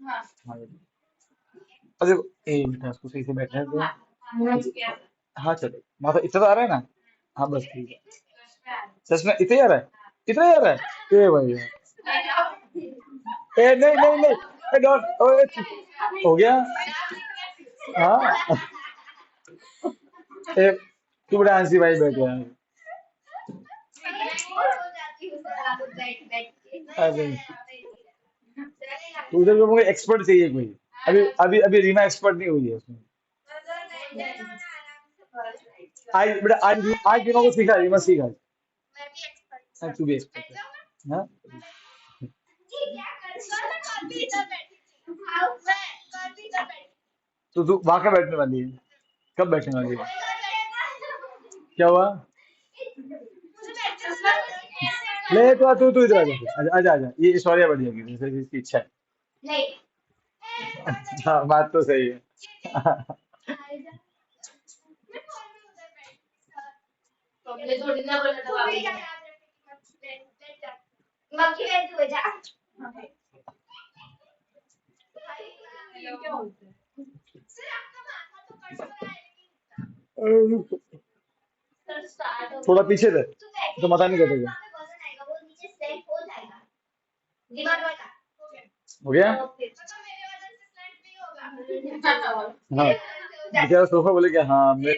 हाँ ये अब देखो, एक मिनट उसको सही से बैठने दो। हाँ चलो, माथा इतना तो आ रहा है ना। हाँ बस ठीक है। सच में इतना ही आ रहा है, इतना ही आ रहा है, ए भाई ए नहीं नहीं नहीं, ए डॉट ओए हो गया। हाँ ए, तू बड़ा आंसी भाई बैठ गया। अरे तो उधर को मुझे एक्सपर्ट चाहिए कोई। अभी अभी अभी रीमा एक्सपर्ट नहीं हुई है उसमें। आज बेटा आज रीमा को सीखा, रीमा सीखा। आज तू भी एक्सपर्ट है। हाँ तो तू वहां कब बैठने वाली है, कब बैठने वाली है? क्या हुआ? ले तो तू तू इधर आ जा, आजा आजा आजा, ये ऐश्वर्या बढ़िया की जैसे इसकी इच्छा है। हाँ बात तो सही है। थोड़ा पीछे रह, तो मता नहीं कटेगा। हो गया। हाँ बेचारा सोफा बोले क्या, हाँ मैं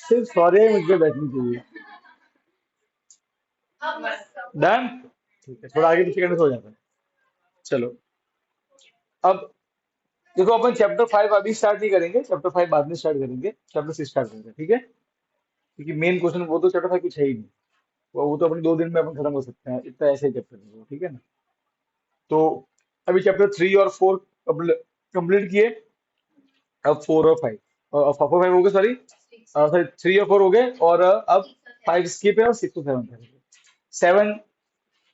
सिर्फ सॉरी मुझ पे बैठनी चाहिए। डन। ठीक है, थोड़ा आगे पीछे करने से हो जाता है। चलो अब देखो, अपन चैप्टर 5 अभी स्टार्ट नहीं करेंगे, चैप्टर 5 बाद में स्टार्ट करेंगे, चैप्टर 6 स्टार्ट करेंगे, ठीक है? क्योंकि मेन क्वेश्चन वो तो चैप्टर 5 कुछ है ही नहीं। वो तो अपने 2 दिन में अपन खत्म कर सकते हैं, इतना ऐसे चैप्टर है वो, ठीक है ना? तो अभी चैप्टर 3 और 4 कंप्लीट किए। अब 4 और 5, 4 5 हो गए, सॉरी सॉरी 3 और 4 हो गए, और अब 5 स्किप है और 6 और 7 करेंगे। 7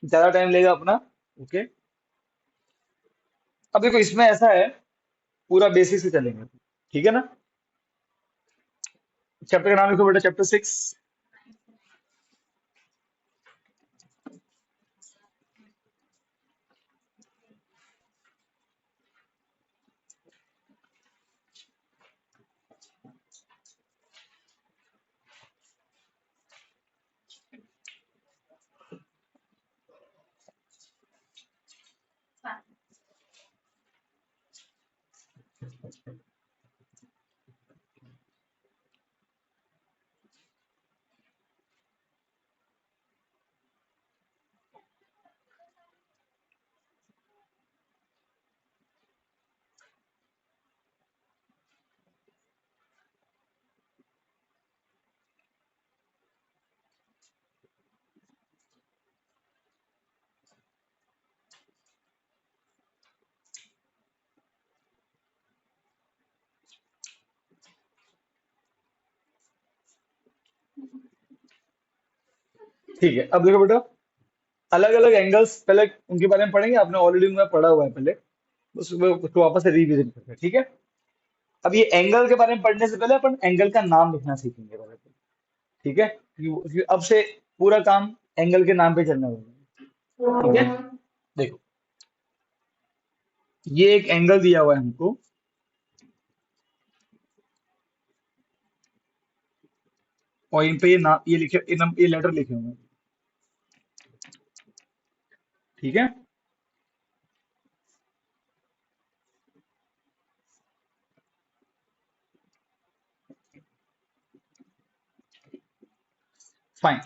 ज्यादा टाइम लेगा अपना। ओके। अब देखो इसमें ऐसा है, पूरा बेसिक से चलेंगे, ठीक है ना? चैप्टर का नाम लिखो बेटा, चैप्टर 6। ठीक है, अब देखो बेटा, अलग अलग एंगल्स पहले उनके बारे में पढ़ेंगे, आपने ऑलरेडी उनमें पढ़ा हुआ है पहले, बस उसको वापस से रिविजिट करते हैं, ठीक है? अब ये एंगल के बारे में पढ़ने से पहले अपन एंगल का नाम लिखना सीखेंगे पहले तो, ठीक है? अब से पूरा काम एंगल के नाम पे चलने वाला है, ठीक है? देखो, ये एक एंगल दिया हुआ है हमको, और इन पे ये नाम, ये लिखे, ये लेटर लिखे हुए हैं, ठीक है? फाइन।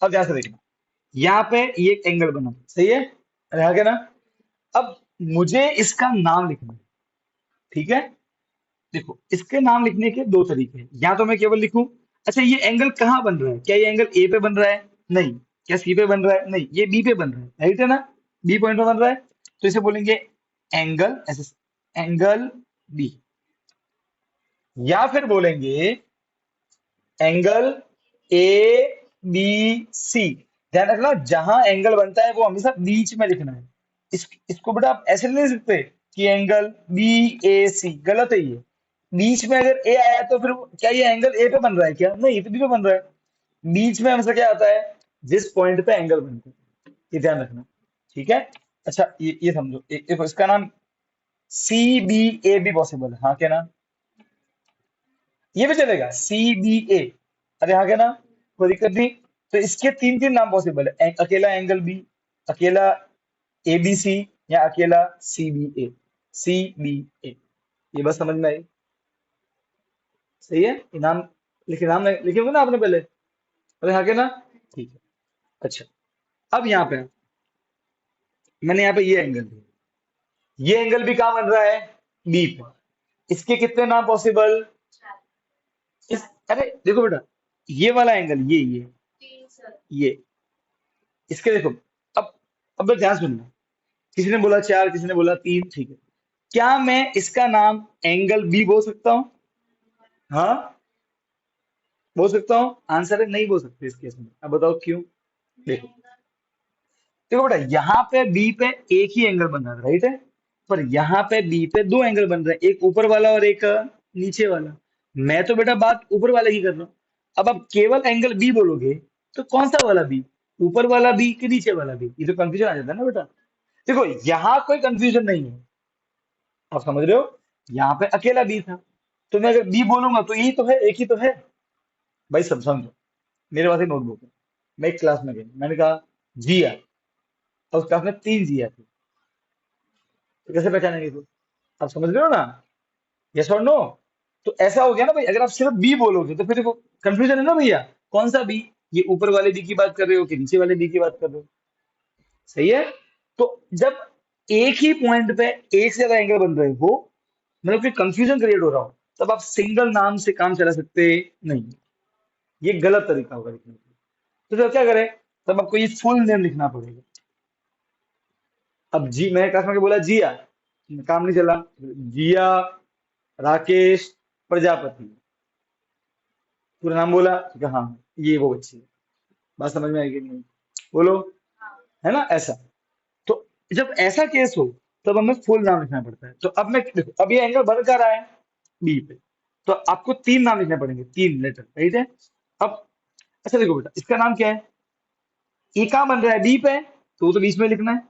अब ध्यान से देखना, यहाँ पे ये एक एंगल बना, सही है? रहा क्या ना? अब मुझे इसका नाम लिखना है, ठीक है? देखो, इसके नाम लिखने के दो तरीके हैं, या तो मैं केवल लिखूं, अच्छा ये एंगल कहाँ बन रहा है, क्या ये एंगल ए पे बन रहा है? नहीं। क्या सी पे बन रहा है? नहीं, ये बी पे बन रहा है, राइट है ना? बी पॉइंट पे बन रहा है, तो इसे बोलेंगे एंगल, ऐसे एंगल बी। या फिर बोलेंगे एंगल ए बी सी। ध्यान रखना, जहां एंगल बनता है वो हमेशा बीच में लिखना है। इसको बेटा आप ऐसे नहीं लिख सकते कि एंगल बी ए सी, गलत है ये। बीच में अगर ए आया तो फिर क्या ये एंगल ए पे बन रहा है? क्या नहीं, ये तो बी पे बन रहा है। बीच में हमेशा क्या आता है, जिस पॉइंट पे एंगल बनता है, ये ध्यान रखना, ठीक है? अच्छा ये समझो, देखो इसका नाम सी बी ए भी पॉसिबल है, हाँ क्या ना? ये भी चलेगा, सी बी ए। अरे हाँ क्या ना, कोई दिक्कत नहीं। तो इसके तीन तीन नाम पॉसिबल है, अकेला एंगल बी, अकेला ए बी सी, या अकेला सी बी ए। सी बी ए, ये बस समझ में आई? सही है, ये नाम लिखे, नाम लिखे होंगे ना आपने पहले? अरे हाँ क्या ना, ठीक है। अच्छा, अब यहाँ पे मैंने यहाँ पे ये एंगल दिया, ये एंगल भी कहाँ बन रहा है? बी पे। इसके कितने नाम पॉसिबल? इस, अरे देखो बेटा, ये वाला एंगल, ये इसके देखो। अब अब ध्यान सुनना, किसी ने बोला चार, किसी ने बोला तीन, ठीक है। क्या मैं इसका नाम एंगल बी बोल सकता हूँ? हाँ, बोल सकता हूँ। आंसर है नहीं बोल सकते इस केस में। अब बताओ क्यों? देखो, देखो बेटा, यहाँ पे बी पे एक ही एंगल बन रहा है, राइट है? पर यहाँ पे बी पे दो एंगल बन रहे हैं, एक ऊपर वाला और एक नीचे वाला। मैं तो बेटा बात ऊपर वाले की कर रहा हूँ। अब आप केवल एंगल बी बोलोगे, तो कौन सा वाला बी? ऊपर वाला बी कि नीचे वाला बी? ये तो कंफ्यूजन आ जाता है ना बेटा। देखो, यहाँ कोई कंफ्यूजन नहीं है, आप समझ रहे हो? यहाँ पे अकेला बी था, तो मैं अगर बी बोलूंगा तो यही तो है, एक ही तो है। भाई सब समझो, मेरे पास एक नोटबुक है, मैं एक क्लास में गया, मैंने कहा जिया, और उस क्लास में तीन जिया थे, तो कैसे पहचानेंगे फिर? आप समझ रहे हो ना? यस और नो? तो ऐसा हो गया ना भाई, अगर आप सिर्फ बी बोलोगे तो फिर देखो, कंफ्यूजन है ना भैया। कौन सा बी? ये ऊपर वाले बी की बात कर रहे हो कि नीचे वाले बी की बात कर रहे हो? सही है। तो जब एक ही पॉइंट पे एक से ज्यादा एंगल बन रहे हो, मतलब कि कंफ्यूजन क्रिएट हो रहा हो, तब आप सिंगल नाम से काम चला सकते नहीं। ये गलत तरीका होगा लिखने का। तो फिर क्या करें? तब आपको ये फुल नेम लिखना पड़ेगा। अब जी, मैंने क्लास में बोला जिया, काम नहीं चला। जिया राकेश प्रजापति, पूरा नाम बोला तो कहा हाँ, ये वो बच्ची है। बात समझ में आएगी नहीं? बोलो, है ना ऐसा? तो जब ऐसा केस हो, तब हमें फुल नाम लिखना पड़ता है। तो अब मैं देखो, अब ये एंगल बन कर रहा है बी पे, तो आपको तीन नाम लिखने पड़ेंगे, तीन लेटर, राइट है? अब अच्छा देखो बेटा, इसका नाम क्या है? ये कहाँ बन रहा है? बी पे, तो वो तो बीच में लिखना है,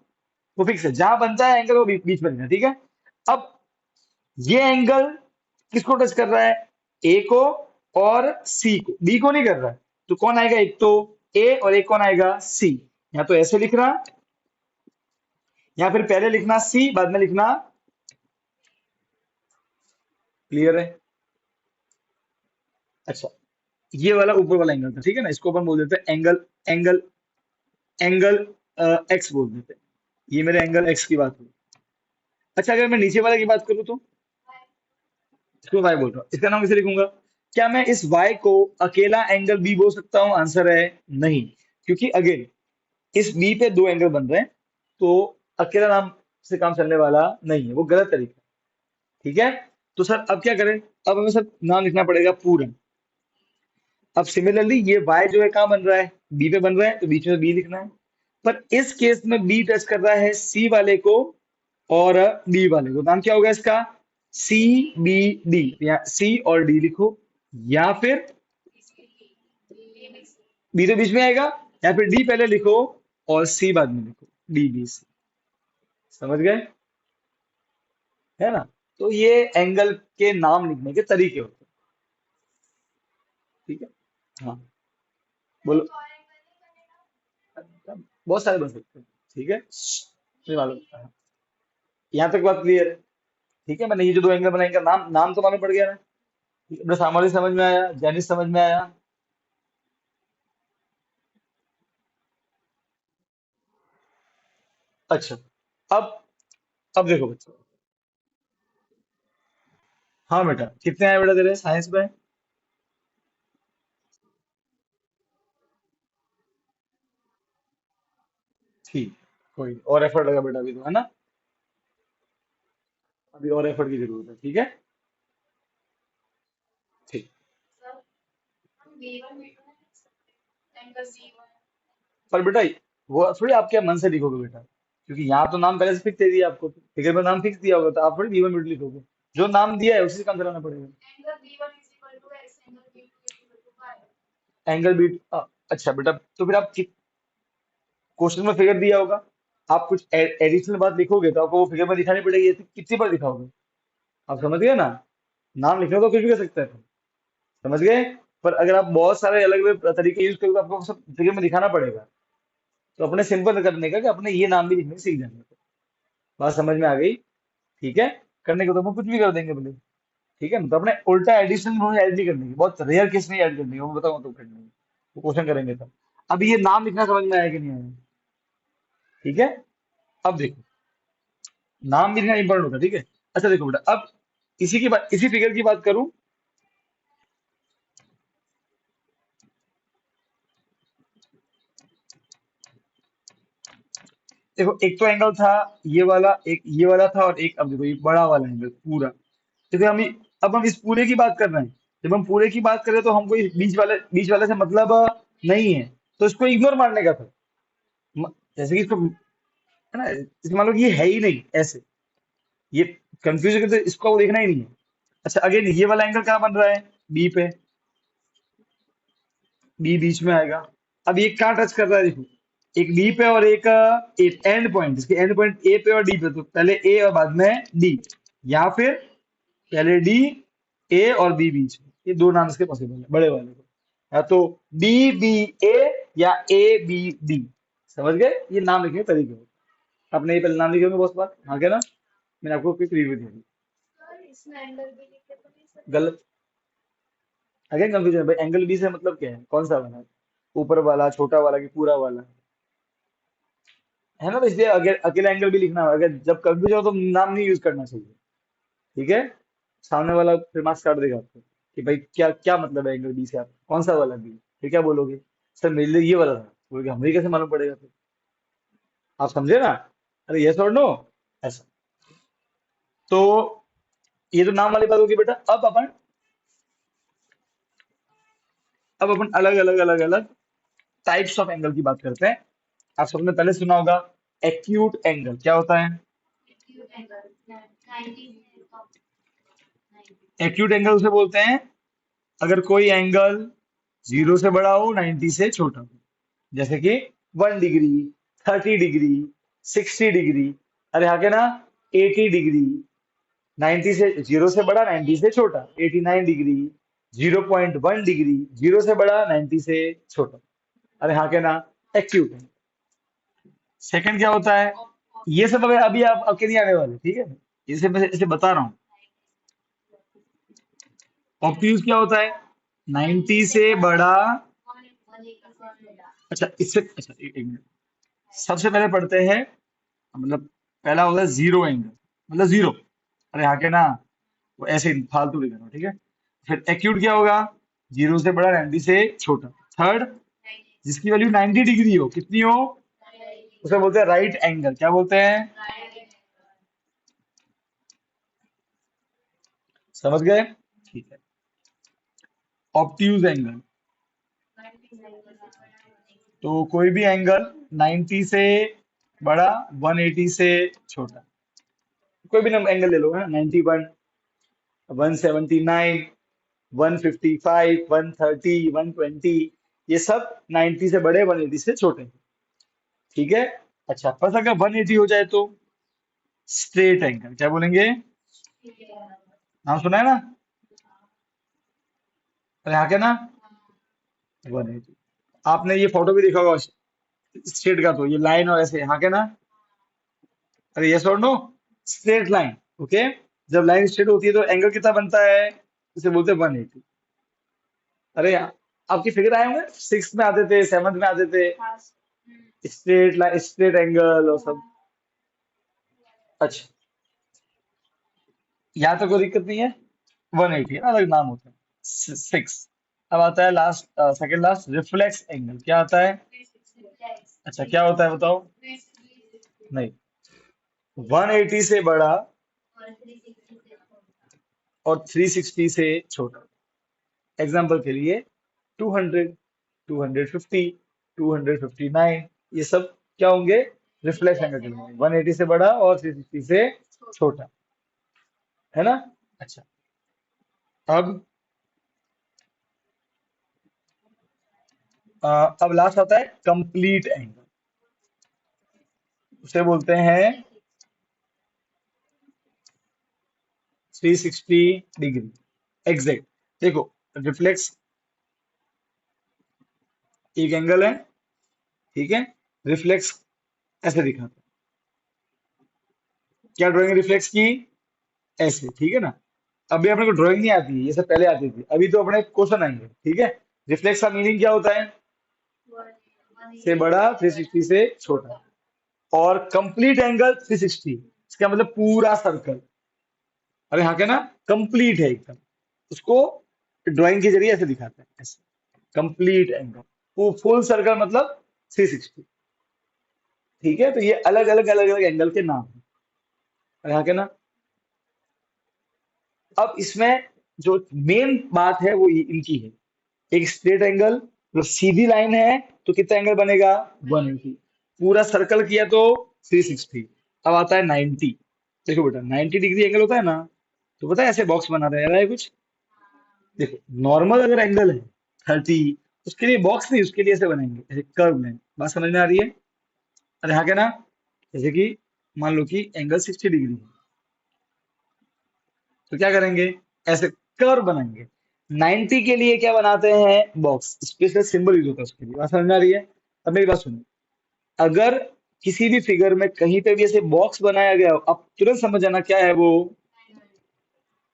वो फिक्स है, जहां बनता है एंगल वो बीच में लिखना है, ठीक है? अब ये एंगल किसको टच कर रहा है? ए को और सी को, बी को नहीं कर रहा है। तो कौन आएगा? एक तो ए, और एक कौन आएगा? सी। या तो ऐसे लिखना, या फिर पहले लिखना सी, बाद में लिखना। क्लियर है? अच्छा, ये वाला ऊपर वाला एंगल था, ठीक है ना? इसको अपन बोल देते हैं एंगल, एंगल, एंगल एक्स बोल देते हैं। ये मेरे एंगल एक्स की बात हुई। अच्छा, अगर मैं नीचे वाले की बात करूं तो इसको वाई बोल रहा हूँ, इसका नाम कैसे लिखूंगा? क्या मैं इस वाई को अकेला एंगल बी बोल सकता हूँ? आंसर है नहीं, क्योंकि अगेन इस बी पे दो एंगल बन रहे हैं, तो अकेला नाम से काम चलने वाला नहीं है, वो गलत तरीका है, ठीक है? तो सर अब क्या करें? अब हमें सर नाम लिखना पड़ेगा पूरा। अब सिमिलरली ये y जो है कहाँ बन रहा है? b पे बन रहा है, तो बीच में b लिखना है। पर इस केस में b टच कर रहा है c वाले को और d वाले को, नाम क्या होगा इसका? सी बी डी, या c और d लिखो, या फिर b तो बीच में आएगा, या फिर d पहले लिखो और c बाद में लिखो, डी बी सी। समझ गए? है ना? तो ये एंगल के नाम लिखने के तरीके होते हैं, ठीक है? हाँ, बोलो। बहुत सारे बन सकते हैं, ठीक है, मुझे मालूम है। यहाँ तक बात क्लियर है? ठीक है, मैंने ये जो दो एंगल बनाएंगे, नाम नाम तो मालूम पड़ गया ना? अपना सामने समझ में आया, जैनिस समझ में आया? अच्छा, अब अब देखो बच्चों। हाँ बेटा, कितने आए बेटा तेरे साइंस में? ठीक, कोई नहीं, और एफर्ट लगा बेटा अभी तो, है ना? अभी और एफर्ट की जरूरत है, ठीक है? ठीक। पर बेटा, वो थोड़ी आप क्या मन से लिखोगे बेटा, क्योंकि यहाँ तो नाम पहले से फिक्स दे दिया आपको, फिगर में नाम फिक्स दिया होगा, तो आप थोड़ी वी वन वी टू लिखोगे। जो नाम दिया है उसी से काम चलाना पड़ेगा। एंगल बीट, अच्छा बेटा, तो फिर आप क्वेश्चन में फिगर दिया होगा, आप कुछ एडिशनल बात लिखोगे तो आपको वो फिगर में दिखानी पड़ेगी, ये कितनी बार दिखाओगे? आप समझ गए ना? नाम लिखना तो कुछ भी कर सकते हैं, समझ गए? पर अगर आप बहुत सारे अलग अलग तरीके यूज करोगे तो आपको सब फिगर में दिखाना पड़ेगा। तो अपने सिंपल करने का कि अपने ये नाम भी लिखने सीख जाएंगे। बात समझ में आ गई? ठीक है। करने को तो हम कुछ भी कर देंगे बोले। ठीक है ना? तो अपने उल्टा एडिशन ऐड नहीं करने की, बहुत रेयर केस में ऐड करनी है, वो बताऊंगा तो करने की, वो क्वेश्चन करेंगे तब। अब ये नाम लिखना समझ में आया कि नहीं आया? ठीक है। अब देखो, नाम भी लिखना इंपॉर्टेंट होता है, ठीक है। अच्छा देखो बेटा, अब इसी की बात, इसी फिगर की बात करूं। देखो एक तो एंगल था ये वाला, एक ये वाला था, और एक अब देखो ये बड़ा वाला एंगल पूरा। देखो अब हम इस पूरे की बात कर रहे हैं। जब हम पूरे की बात करें तो हमको इस बीच वाले से मतलब नहीं है, तो इसको इग्नोर मारने का था। जैसे कि इसको है ना, इसको मान लो कि ये है ही नहीं ऐसे, ये कंफ्यूज है, तो इसको देखना ही नहीं है। अच्छा अगेन ये वाला एंगल कहाँ बन रहा है? बी पे, बी बीच में आएगा। अब ये कहाँ टच कर रहा है देखो, एक बी पे और एक एंड पॉइंट, इसके एंड पॉइंट ए पे और डी पे, तो पहले ए और बाद में डी, या फिर पहले डी, ए और बी बीच में, ये दो नाम इसके पॉसिबल है बड़े वाले को। या तो डी बी ए, या ए बी डी। समझ गए? ये नाम लिखने के तरीके होते हैं। आपने ये पहले नाम लिखे होंगे बहुत बार, हाँ क्या ना? मैंने आपको क्विक रिव्यू दे दी। गलत। अगेन कंफ्यूजन भाई, एंगल बी से मतलब क्या है, कौन सा वाला? ऊपर वाला, छोटा वाला, कि पूरा वाला? है ना? तो इसलिए अगर अकेला एंगल भी लिखना हो, अगर जब कंफ्यूज हो तो नाम नहीं यूज करना चाहिए। ठीक है। सामने वाला फिर मार्क्स काट देगा आपको कि भाई क्या क्या मतलब है एंगल बी से, आप कौन सा वाला बी, फिर क्या बोलोगे? सर मेरे लिए ये वाला था, बोलोगे हमें कैसे मालूम पड़ेगा फिर? आप समझे ना? अरे यस और नो, ऐसा। तो ये तो नाम वाली बात होगी बेटा। अब अपन अलग अलग अलग अलग टाइप्स ऑफ एंगल की बात करते हैं। आप सबने पहले सुना होगा एक्यूट एंगल, क्या होता है? एक्यूट एंगल उसे बोलते हैं अगर कोई एंगल जीरो से बड़ा हो, 90 से छोटा हो। जैसे कि 1 डिग्री, 30 डिग्री, 60 डिग्री, अरे हाँ के ना, 80 डिग्री, 90 से, जीरो से बड़ा 90 से छोटा, 89 डिग्री, 0.1 डिग्री, जीरो से बड़ा 90 से छोटा, अरे हाँ के ना, एक्यूट है। सेकंड क्या होता है? ये सब अगर अभी आप आपके नहीं आने वाले, ठीक है, इसे मैं इसे बता रहा हूँ। ऑब्ट्यूज क्या होता है? 90 से बड़ा। अच्छा इससे, अच्छा एक मिनट, सबसे पहले पढ़ते हैं, मतलब पहला होता है जीरो एंगल, मतलब जीरो, अरे हाँ के ना, वो ऐसे ही फालतू लिख रहा हूँ, ठीक है। फिर एक्यूट क्या होगा? जीरो से बड़ा, 90 से छोटा। थर्ड, जिसकी वैल्यू 90 डिग्री हो, कितनी हो, उसे बोलते हैं राइट एंगल, क्या बोलते हैं? समझ गए? ठीक है। ऑब्ट्यूज एंगल, तो कोई भी एंगल 90 से बड़ा, 180 से छोटा, कोई भी एंगल ले लो, है 91, 179, 155, 130, 120, ये सब 90 से बड़े, 180 से छोटे। ठीक है। अच्छा बस अगर 180 हो जाए तो स्ट्रेट एंगल, क्या बोलेंगे? नाम सुना है ना? अरे हाँ क्या ना, 180। आपने ये फोटो भी देखा होगा स्ट्रेट का, तो ये लाइन और ऐसे, हाँ क्या ना? अरे यस और नो, स्ट्रेट लाइन। ओके। जब लाइन स्ट्रेट होती है तो एंगल कितना बनता है? इसे बोलते हैं 180। अरे आपकी फिगर आए होंगे, सिक्स में आते थे, सेवन्थ में आते थे, स्ट्रेट लाइन, स्ट्रेट एंगल और सब। अच्छा, यहाँ तो कोई दिक्कत नहीं है। 180 है ना, अलग नाम होता है। सिक्स। अब आता है last, second last, reflex angle, क्या आता है? अच्छा क्या होता है बताओ? नहीं, 180 से बड़ा और 360 से छोटा। एग्जाम्पल के लिए 200, 250, 259, ये सब क्या होंगे? रिफ्लेक्स एंगल के होंगे, 180 से बड़ा और 360 से छोटा, है ना? अच्छा। अब अब लास्ट आता है कंप्लीट एंगल। उसे बोलते हैं 360 डिग्री एग्जैक्ट। देखो, रिफ्लेक्स एक एंगल है, ठीक है। रिफ्लेक्स ऐसे दिखाता है। क्या ड्राइंग रिफ्लेक्स की? ऐसे, ठीक है ना। अभी अपने को ड्राइंग नहीं आती है, ये सब पहले आती थी, अभी तो अपने क्वेश्चन आएंगे, ठीक है। रिफ्लेक्स का मीनिंग क्या होता है? से बड़ा, 360 से छोटा। और कंप्लीट एंगल 360, इसका मतलब पूरा सर्कल। अरे हाँ, क्या ना, कंप्लीट है एकदम। उसको ड्राइंग के जरिए ऐसे दिखाते हैं, ऐसे कंप्लीट एंगल। वो फुल सर्कल मतलब 360। ठीक है, तो ये अलग अलग एंगल के नाम है। अरे हाँ, क्या ना। अब इसमें जो मेन बात है वो इनकी है। एक स्ट्रेट एंगल, मतलब सीधी लाइन है, तो कितना एंगल बनेगा? 180। पूरा सर्कल किया तो 360। अब आता है 90। देखो बेटा, 90 डिग्री एंगल होता है ना, तो पता है ऐसे बॉक्स बना रहे हैं कुछ। देखो, नॉर्मल अगर एंगल है 30, उसके लिए बॉक्स नहीं, उसके लिए ऐसे बनाएंगे, ऐसे कर्व लाइन। बात समझ में आ रही है? अरे हाँ, क्या ना। जैसे कि मान लो कि एंगल 60 डिग्री है, तो क्या करेंगे? ऐसे कर्व बनाएंगे। 90 के लिए क्या बनाते हैं? बॉक्स, स्पेशल सिंबल यूज होता है उसके लिए। बात समझ में आ रही है? अब मेरी बात सुनो। अगर किसी भी फिगर में कहीं पे भी ऐसे बॉक्स बनाया गया हो, अब तुरंत समझ जाना क्या है वो।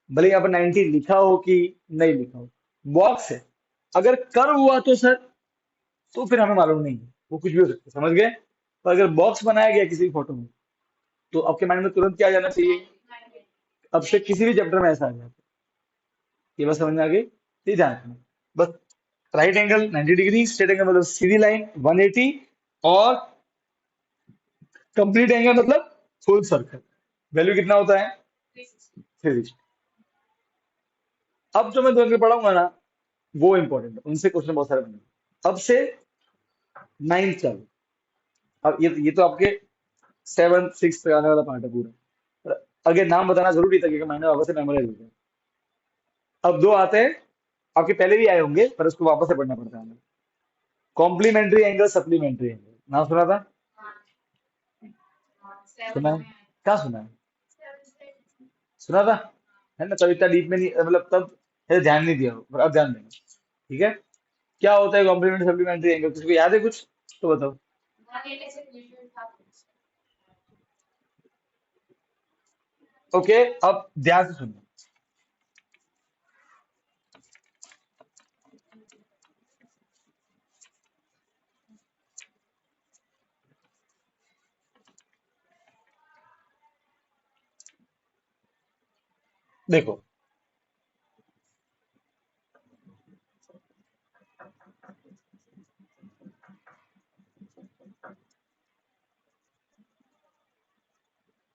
भले यहाँ पर 90 लिखा हो कि नहीं लिखा हो, बॉक्स है। अगर कर्व हुआ तो सर, तो फिर हमें मालूम नहीं है, वो कुछ भी हो सकता है, समझ गए। तो अगर बॉक्स बनाया गया किसी फोटो में, तो आपके माइंड में तुरंत क्या आ जाना चाहिए? अब से किसी भी चैप्टर में ऐसा आ जाता है। ये बस समझ में आ गई, ये ध्यान रखना बस। Right angle 90 degree, straight angle मतलब सीधी लाइन 180, और कंप्लीट एंगल मतलब फुल सर्कल। वैल्यू कितना होता है? 360। अब जो मैं तुम्हें पढ़ाऊंगा ना, वो इंपॉर्टेंट है, उनसे क्वेश्चन बहुत सारे बनेंगे। अब से 9th चालू। अब ये तो आपके 7th 6th तक आने वाला पार्ट है पूरा। पर आगे नाम बताना जरूरी था, क्योंकि मैंने वापस से मेमोराइज हो गया। अब दो आते हैं, आपके पहले भी आए होंगे, पर उसको वापस से पढ़ना पड़ता है हमें। कॉम्प्लीमेंट्री एंगल, सप्लीमेंट्री एंगल, नाम सुना था? सुना है? क्या सुना है? सुना था, है ना। तब इतना डीप में नहीं, मतलब तब है ध्यान नहीं दिया हो, पर अब ध्यान देना, ठीक है। क्या होता है कॉम्प्लीमेंट्री सप्लीमेंट्री एंगल? किसी को याद है कुछ? तो बताओ। ओके, अब ध्यान से सुनो। देखो,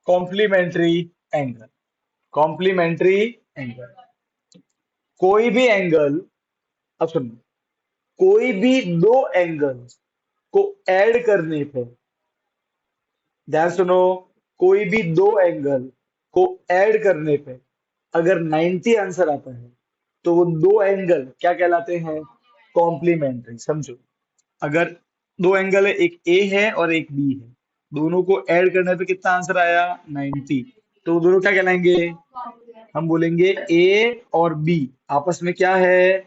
कॉम्प्लीमेंट्री एंगल, कॉम्प्लीमेंट्री एंगल, कोई भी एंगल। अब सुनो, कोई भी दो एंगल को ऐड करने पे, ध्यान सुनो, कोई भी दो एंगल को ऐड करने पे अगर 90 आंसर आता है, तो वो दो एंगल क्या कहलाते हैं? कॉम्प्लीमेंट्री। समझो, अगर दो एंगल है, एक ए है और एक बी है, दोनों को ऐड करने पे कितना आंसर आया? 90। तो वो दोनों क्या कहलाएंगे? हम बोलेंगे ए और बी आपस में क्या है?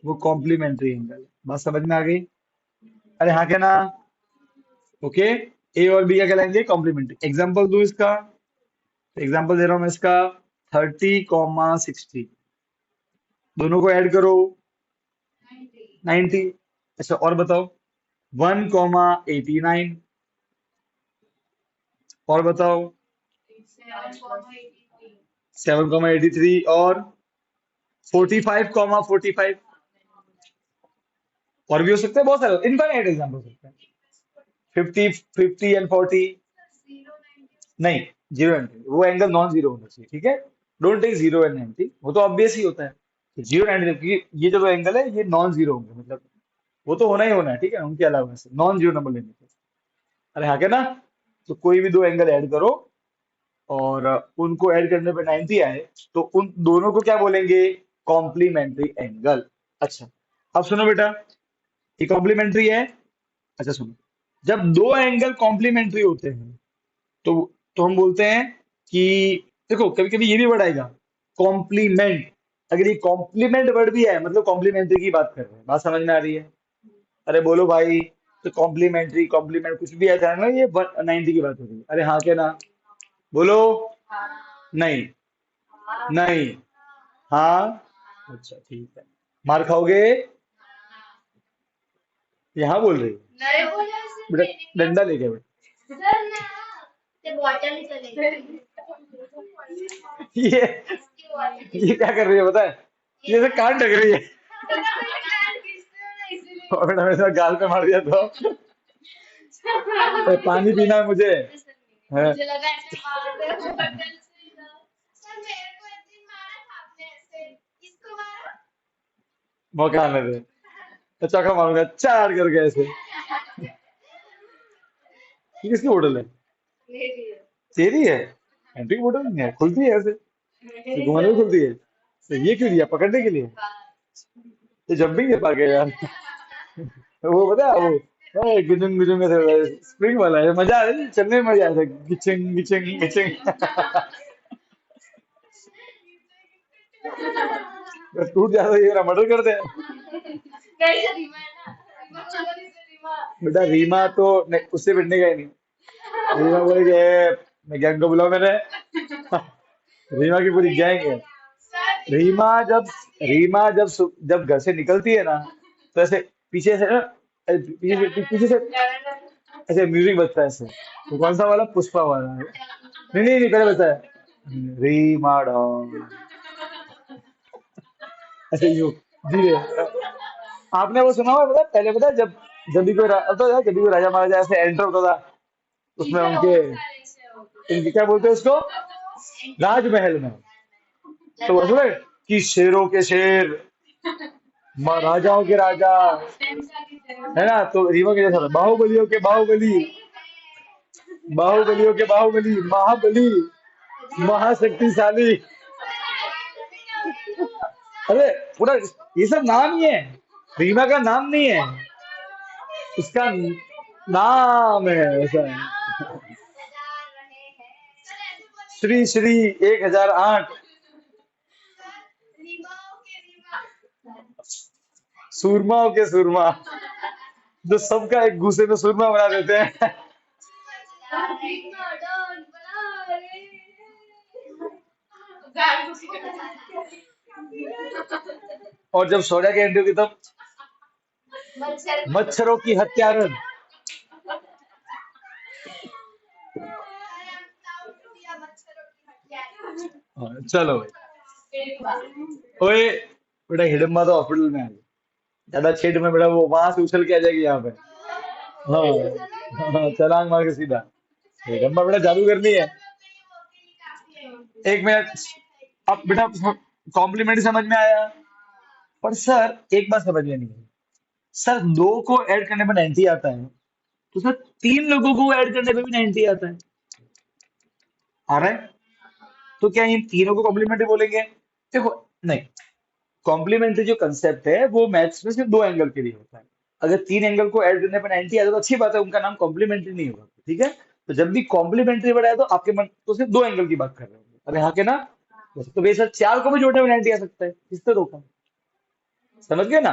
वो कॉम्प्लीमेंट्री एंगल। बात समझ में आ गई? अरे हाँ, क्या ना। ओके, ए और बी क्या कहलाएंगे? कॉम्प्लीमेंट्री। एग्जाम्पल दो इसका। एग्जाम्पल दे रहा हूं मैं इसका। 30, 60, दोनों को ऐड करो, 90। अच्छा, और बताओ। 1, 89, और बताओ। 7, 83, और 45, 45। और भी हो सकते हैं बहुत सारे, इनफाइनाइट एग्जाम्पल हो सकते हैं। 50, 50 एंड 40। नहीं, 0 एंड 90, वो एंगल नॉन जीरो होना चाहिए, ठीक है। डोंट टेक 0 एंड 90, वो तो ऑब्वियस ही होता है। 0 एंड, क्योंकि ये जो एंगल है ये नॉन जीरो होंगे, मतलब वो तो होना ही होना है, ठीक है, उनके अलावा से नॉन जीरो नंबर लेने के। अरे हाँ, क्या ना। तो कोई भी दो एंगल ऐड करो, और उनको ऐड करने पे 90 आए, तो उन दोनों को क्या बोलेंगे? Complementary angle. अच्छा, अब सुनो बेटा, ये कॉम्प्लीमेंट्री है। अच्छा सुनो, जब दो एंगल कॉम्प्लीमेंट्री होते हैं तो तो हम बोलते हैं कि देखो कभी कभी ये भी वर्ड आएगा कॉम्प्लीमेंट। अगर ये कॉम्प्लीमेंट वर्ड भी है मतलब कॉम्प्लीमेंट्री की बात कर रहे हैं। बात समझ में आ रही है? अरे बोलो भाई। तो कॉम्प्लीमेंट्री कॉम्प्लीमेंट कुछ भी ऐसा है ना ये 90 की बात हो रही है। अरे हाँ क्या ना? बोलो। नहीं। नहीं। हाँ। अच्छा ठीक है। मार खाओगे? यहाँ बोल रही है बेटा डंडा लेके ये ये क्या कर रही है पता है? ये तो कान ढक रही है। और बेटा मेरे गाल पे मार दिया तो पानी पीना है मुझे। है। मौका आने दे। तो चौका मारूंगा चार करके ऐसे। ये किसकी बोतल है? तेरी है? एंटी की बोतल नहीं है खुलती है ऐसे? तो घुमाने में खुलती है? तो ये क्यों दिया पकड़ने के लिए? ये जंपिंग है पाके यार। तो वो पता है वो गुजुंग गुजुंग ऐसे स्प्रिंग वाला है मजा आ रहा है चलने में मजा आता है गिचिंग गिचिंग गिचिंग। बस टूट जाता है ये मेरा मर्डर कर दे। बेटा रीमा तो नहीं, उससे पिटने का ही नहीं। रीमा बोलेगी मैं गैंग को बुलाओ मैंने। रीमा की पूरी गैंग है। रीमा जब जब घर से निकलती है ना तो ऐसे पीछे से ना पीछे से ऐसे म्यूजिक बजता है ऐसे। तो कौन सा वाला पुष्पा वाला है? नहीं नहीं नहीं पहले बजता है रीमा डॉन ऐसे यूं धीरे। आपने वो सुना हुआ पता है? पहले पता है जब जब भी कोई अब तो यार जब भी कोई राजा महाराजा ऐसे एंटर होता था उसमें उनके उनके क्या बोलते हैं उसको राजमहल में। तो वो सुने कि शेरों के शेर राजाओं के राजा है ना? तो रीमा के जैसा था बाहुबलियों के बाहुबली बाहुबलियों के बाहुबली महाबली महाशक्तिशाली। अरे पूरा ये सब नाम ही है। रीमा का नाम नहीं है इसका नाम है ऐसा है। श्री श्री 1008 सूरमाओं के सूरमा जो सबका एक गुस्से में सूरमा बना देते हैं। और जब सोडा की एंट्री होगी तब मच्छरों की हत्यारन। हाँ, चलो भाई ओए बेटा हिडम्बा तो हॉस्पिटल में आ गया। ज्यादा छेड़ में बेटा वो वहां से उछल के आ जाएगी यहाँ पे। हाँ हाँ छलांग मार के सीधा। हिडम्बा बेटा जादू करनी है। एक मिनट। अब बेटा कॉम्प्लीमेंट समझ में आया। पर सर एक बात समझ में नहीं आई। सर दो को ऐड करने में 90 आता है तो सर तीन लोगों को ऐड करने में भी 90 आता है। आ रहा है? तो क्या इन तीनों को कॉम्प्लीमेंट्री बोलेंगे? देखो नहीं। कॉम्प्लीमेंट्री जो कंसेप्ट है वो मैथ्स में सिर्फ दो एंगल के लिए होता है। अगर तीन एंगल को ऐड करने पर 90 आता है तो अच्छी बात है उनका नाम कॉम्प्लीमेंट्री नहीं होगा ठीक है। तो जब भी कॉम्प्लीमेंट्री वर्ड आया तो आपके मन तो सिर्फ दो एंगल की बात कर रहे होंगे। अरे हाँ के ना? तो बेशक चार को भी जोड़ने में 90 आ सकता है किसने रोका? समझ गए ना?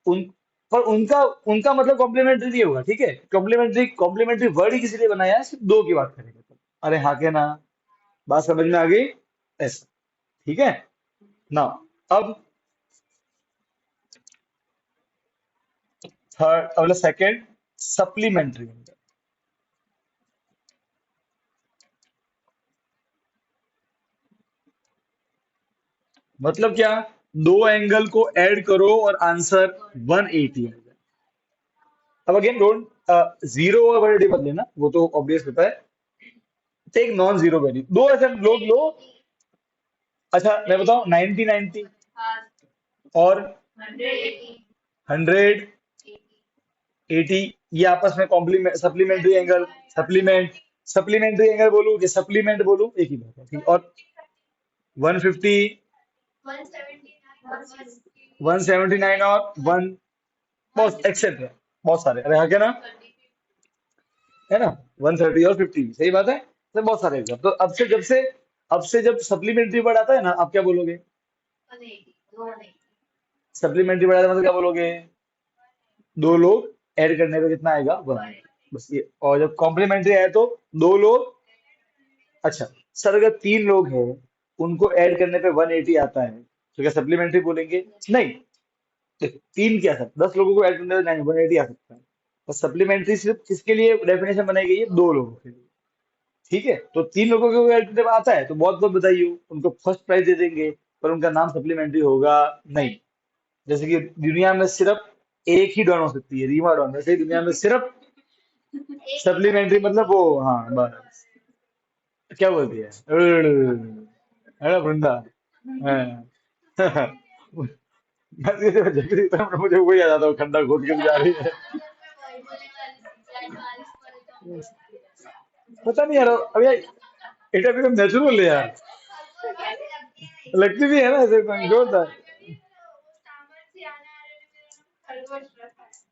उन पर उनका उनका मतलब कॉम्प्लीमेंट्री नहीं होगा ठीक है। कॉम्प्लीमेंट्री कॉम्प्लीमेंट्री वर्ड ही किसी ने बनाया है सिर्फ दो की बात करेंगे तो। अरे हाँ के ना? बात समझ में आ गई? ऐसा ठीक है ना? अब थर्ड मतलब सेकंड सप्लीमेंट्री मतलब क्या? दो एंगल को ऐड करो और आंसर 180 आ जाए। अब अगेन डोंट जीरो और वैलिडिटी मत लेना वो तो ऑब्वियस होता है। टेक नॉन जीरो वैल्यू दो ऐसे लोग लो। अच्छा मैं बताऊं 90 90 और 100 80 ये आपस में complement supplementary angle supplement supplementary angle बोलूं कि सप्लीमेंट बोलूं एक ही बात है ठीक। और 150 179 और वन बहुत एक्सेट्रा बहुत सारे। अरे हाँ क्या ना? है ना, 130 और 50, सही बात है। तो बहुत सारे एग्जाम, तो अब से जब सप्लीमेंट्री वर्ड आता है ना, आप क्या बोलोगे? सप्लीमेंट्री वर्ड आता है मतलब क्या बोलोगे? दो लोग ऐड करने पे कितना आएगा? वन। बस ये। और जब कॉम्प्लीमेंट्री आए तो दो लोग। अच्छा, सर अगर तीन लोग हैं, उनको ऐड करने पे 180 आता है, तो क्या सप्लीमेंट्री बोलेंगे? नहीं। देखो, तीन क्या सर, 10 लोगों को ऐड करने पे नहीं, 180 आ सकता है। और सप्लीमेंट्री सिर्फ किसके लिए डेफिनेशन बनाई गई है? दो लोगों के लिए। ठीक है, तो तीन लोगों को ऐड करने पे आता है तो बहुत बहुत बधाई हो, उनको फर्स्ट प्राइज दे देंगे। पर उनका नाम सप्लीमेंट्री होगा नहीं। जैसे कि दुनिया में सिर्फ एक ही डॉन हो सकती है, रीमा डॉन, वैसे ही दुनिया में सिर्फ सप्लीमेंट्री मतलब वो, हाँ बस। क्या बोलती है? है ना वृंदा? हाँ। मैं तो जब भी देखता हूँ मुझे वही आ जाता है, वो खड्डा खोद के जा रही है। पता नहीं यार, अब यार এটা एकदम नेचुरल है यार। लगती भी है ना ऐसे जोरदार।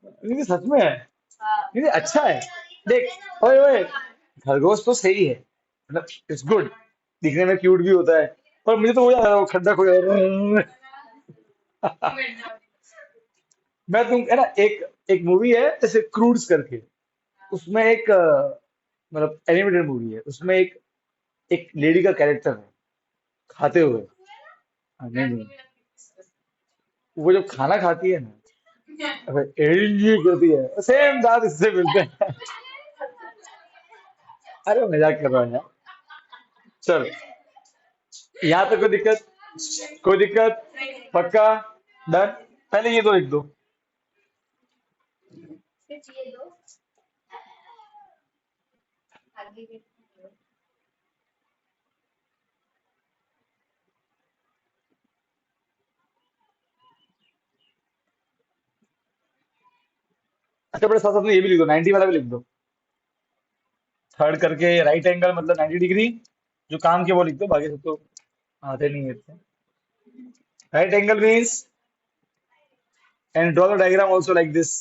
नहीं नहीं, सच में है। नहीं नहीं, अच्छा है। देख, ओए ओए, खरगोश तो सही है, मतलब इट्स गुड, दिखने में क्यूट भी होता है। पर मुझे तो वो याद आ रहा है, वो खड्डा खोया। मैं तुम है ना, एक एक मूवी है जैसे क्रूड्स करके, उसमें एक मतलब एनिमेटेड मूवी है, उसमें एक एक लेडी का कैरेक्टर है खाते हुए। नहीं नहीं, वो जब खाना खाती है ना, ये करती है, सेम दांत इससे मिलते हैं। अरे मजाक कर रहा है यार। चल, यहाँ पे कोई दिक्कत? कोई दिक्कत? पक्का? डन। पहले ये दो, लिख दो। अच्छा, बड़े साथ साथ में ये भी लिख दो, 90 वाला भी लिख दो। थर्ड करके राइट एंगल मतलब 90 डिग्री। जो काम के वो लिख दो, बाकी सब तो आते नहीं है। Right angle means, and draw the diagram also like this.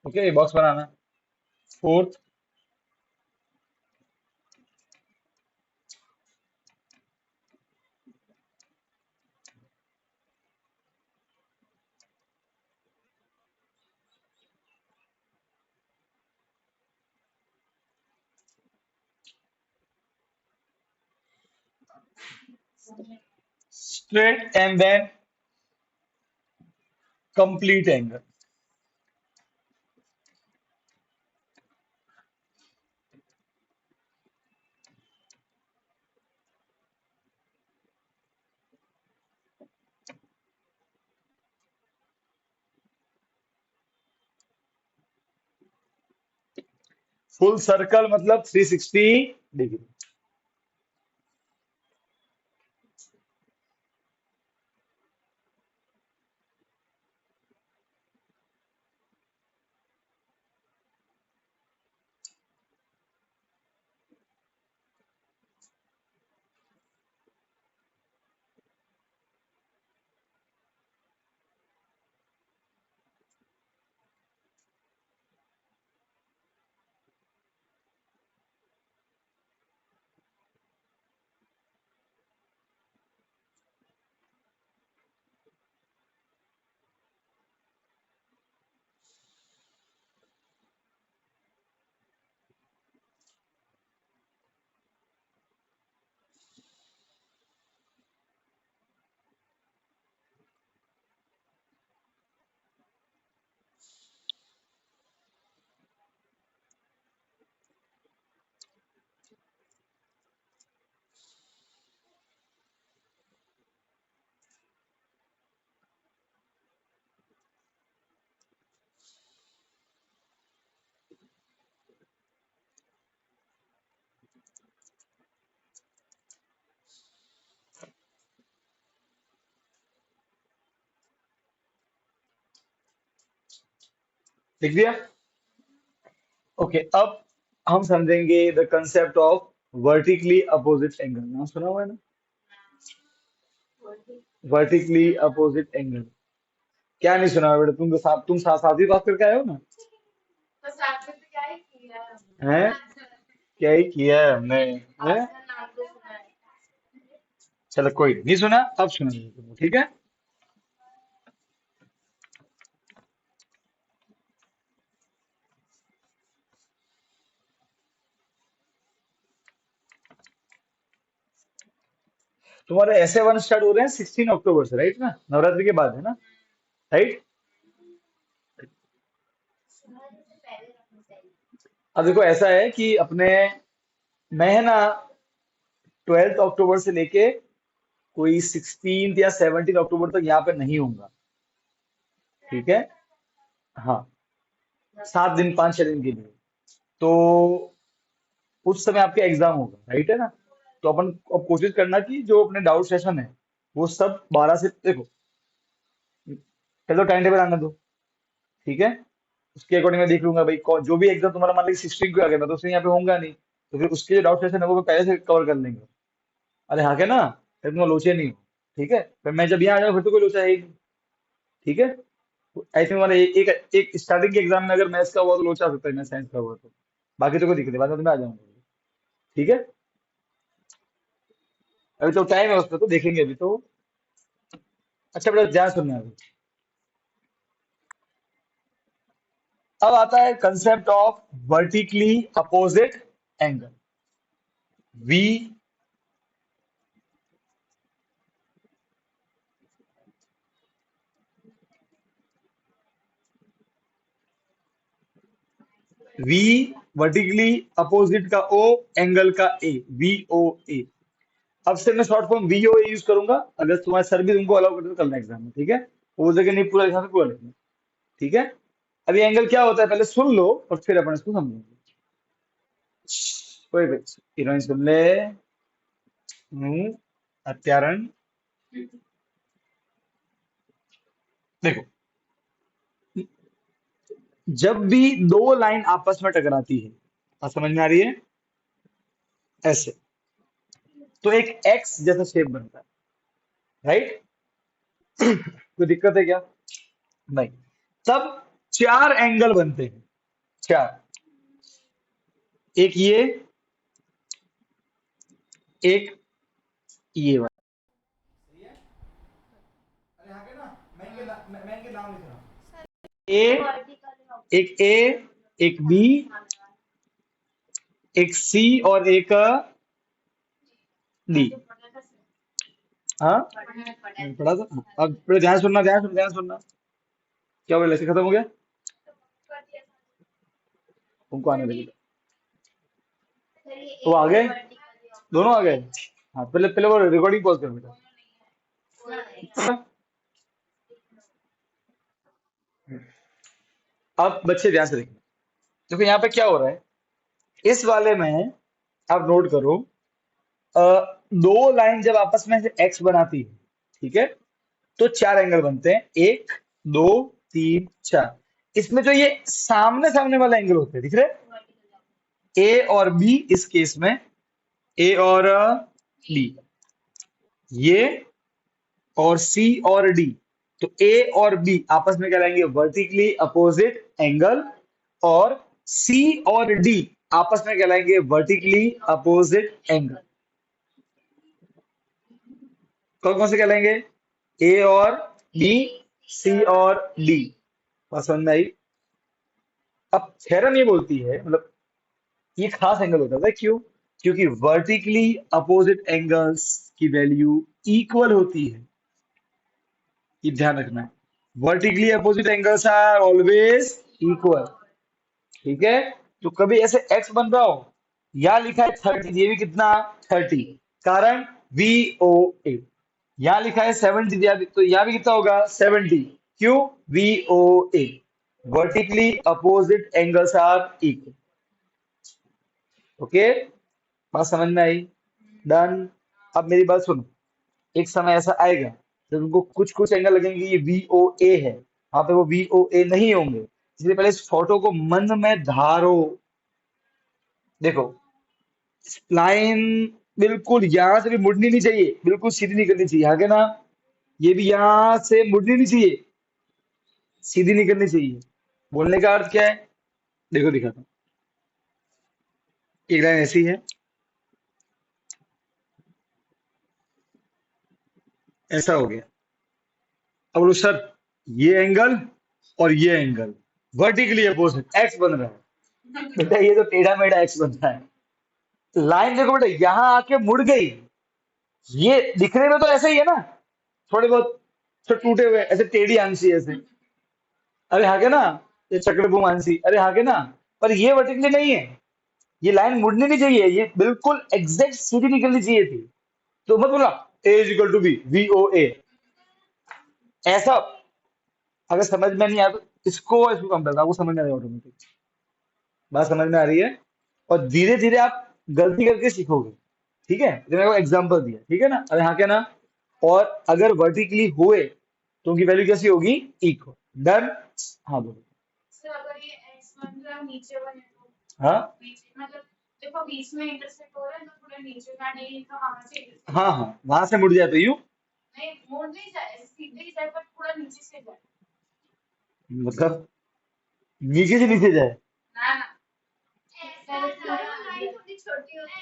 Okay, box बनाना। Fourth, straight and then complete angle. Full circle मतलब 360 डिग्री। लिख दिया? ओके, अब हम समझेंगे the concept of vertically opposite angle. नाम सुना हुआ है ना? Vertically opposite angle. क्या नहीं सुना हुआ बेटा? तुम तो साथ, तुम साथ साथ ही बात करके आए हो ना। हैं? क्या ही किया है हमने? हैं? चलो कोई नहीं सुना, अब सुना तुमको, ठीक है? तुम्हारे ऐसे वन स्टार्ट हो रहे हैं 16 अक्टूबर से, राइट ना? नवरात्रि के बाद है ना? राइट। अब देखो ऐसा है कि अपने, मैं है ना 12 अक्टूबर से लेके कोई 16 या 17 अक्टूबर तक यहाँ पे नहीं होऊंगा। ठीक है। हाँ, 7 दिन 5 6 दिन के लिए। तो उस समय आपके एग्जाम होगा, राइट है ना? तो अपन अब कोशिश करना कि जो अपने डाउट सेशन है वो सब 12 से, देखो पहले तो टाइम टेबल आने दो। ठीक है। उसके अकॉर्डिंग मैं देख लूंगा भाई, जो भी एग्जाम तुम्हारा मान लीजिए 16 को आ गया, मैं तो उसमें यहाँ पे होऊंगा नहीं, तो फिर उसके जो डाउट सेशन है वो पहले से कवर कर लेंगे। अरे हाँ, क्या ना, फिर तुम लोचे नहीं हो। ठीक है, फिर मैं जब यहाँ आ जाऊँ फिर तो कोई लोचा है ही नहीं। ठीक है। आई थिंक हमारे एक स्टार्टिंग के एग्जाम में अगर मैथ्स का हुआ तो लोचा हो सकता है, मैं साइंस का हुआ तो। बाकी तो कोई दिक्कत नहीं, बाद में तो मैं आ जाऊंगा। ठीक है। अभी तो टाइम है उसका, तो देखेंगे अभी तो। अच्छा बेटा ध्यान सुनना है अभी। अब आता है concept of vertically opposite angle. V V vertically opposite का ओ, एंगल का ए, वी ओ ए। अब से मैं short form we O A use करूंगा, अगर तुम्हारे सर भी तुमको अलाउ करते तो करना एग्जाम में। ठीक है, वो बोलते कि नहीं पूरा लिखना तो पूरा लिखना। ठीक है। अब ये एंगल क्या होता है पहले सुन लो, और फिर अपन इसको समझेंगे। कोई भी हीरोइन सुन ले। हत्यारण। देखो, जब भी दो लाइन आपस में टकराती है, बात समझ में आ रही है? ऐसे, तो एक एक्स जैसा शेप बनता है, राइट? कोई दिक्कत है क्या? नहीं। तब चार एंगल बनते हैं, चार। एक ये, एक ये वाला। सही है? अरे हाँ के ना, मैं इनके नाम लिख रहा हूँ। ए, एक ए, एक बी, एक सी और एक डी। हाँ, मैंने पढ़ा था। हाँ, अब पूरे ध्यान सुनना, ध्यान सुनना, ध्यान सुनना। क्या बोले, खत्म हो गया? तुमको आने लगी तो आ गए, दोनों आ गए। हाँ, पहले पहले वो रिकॉर्डिंग पॉज कर बेटा। अब बच्चे ध्यान से देखो। देखो यहाँ पे क्या हो रहा है, इस वाले में आप नोट करो। अ, दो लाइन जब आपस में से एक्स बनाती है, ठीक है, तो चार एंगल बनते हैं, एक, दो, तीन, चार। इसमें जो ये सामने सामने वाला एंगल होते हैं, दिख रहे? ए और बी, इस केस में ए और बी, ये, और सी और डी। तो ए और बी आपस में कहलाएंगे वर्टिकली अपोजिट एंगल, और सी और डी आपस में कहलाएंगे वर्टिकली अपोजिट एंगल। कौन कौन से कहलाएंगे? ए और बी, सी और डी। बात समझ में आई? अब थ्योरम ये बोलती है, मतलब ये खास एंगल होता है, क्यों? क्योंकि वर्टिकली अपोजिट एंगल्स की वैल्यू इक्वल होती है। ये ध्यान रखना है, vertically opposite angles are always equal. ठीक है। तो कभी ऐसे एक्स बन रहा हो, यहां लिखा है 30, ये भी कितना? 30। कारण वी ओ ए। यहां लिखा है 70, तो यहां भी कितना होगा? 70। क्यों? V O A. Vertically opposite angles are equal. Okay, बात समझ में आई? डन। अब मेरी बात सुनो, एक समय ऐसा आएगा जब उनको कुछ कुछ एंगल लगेंगे ये वी ओ ए है, वहां पे वो वी ओ ए नहीं होंगे। इसलिए पहले इस फोटो को मन में धारो। देखो, लाइन बिल्कुल यहां से भी मुड़नी नहीं चाहिए, बिल्कुल सीधी नहीं करनी चाहिए, आगे ना। ये भी यहां से मुड़नी नहीं चाहिए, सीधी नहीं करनी चाहिए। बोलने का अर्थ क्या है? देखो दिखाता हूं। एक लाइन ऐसी है, ऐसा हो गया। अब बोलो सर, ये एंगल और ये एंगल वर्टिकली अपोजिट एक्स बन रहा है। बेटा ये तो टेढ़ा मेढ़ा एक्स बन रहा है। लाइन देखो बेटा, यहां आके मुड़ गई। ये दिखने में तो ऐसे ही है ना, थोड़े बहुत तो टूटे हुए ऐसे टेढ़ी आंसी ऐसे। अरे हाँ के ना, ये चक्रभूम आंसी, अरे हाँ के ना। पर ये वर्टिकली नहीं है, ये लाइन मुड़नी नहीं चाहिए, ये बिल्कुल एग्जैक्ट सीधी निकलनी चाहिए थी। तो मत बोला A is equal to B, V O A, ऐसा। अगर समझ में नहीं आया तो इसको कम करना, आपको समझ में आ जाएगा ऑटोमेटिक। बात समझ में आ रही है? और धीरे धीरे आप गलती करके सीखोगे। ठीक है, तो मैंने एग्जांपल दिया, ठीक है ना। अरे हाँ क्या ना। और अगर वर्टिकली हुए तो उनकी वैल्यू कैसी होगी? इक्वल। डन। हाँ बोलो। सर अगर ये एक्स मतलब नीचे बने तो हाँ बीच मतलब देखो बीच में इंटरसेक्ट हो रहा है तो थोड़ा नीचे का नहीं तो वहां से intersect हाँ हाँ, वहां से मुड़ जाए तो यूं, नहीं मोड़ नहीं जाए सीधे ही जाए पर थोड़ा नीचे से जाए मतलब नीचे से नीचे जाए। ना ना ऐसा लाइन थोड़ी छोटी होती है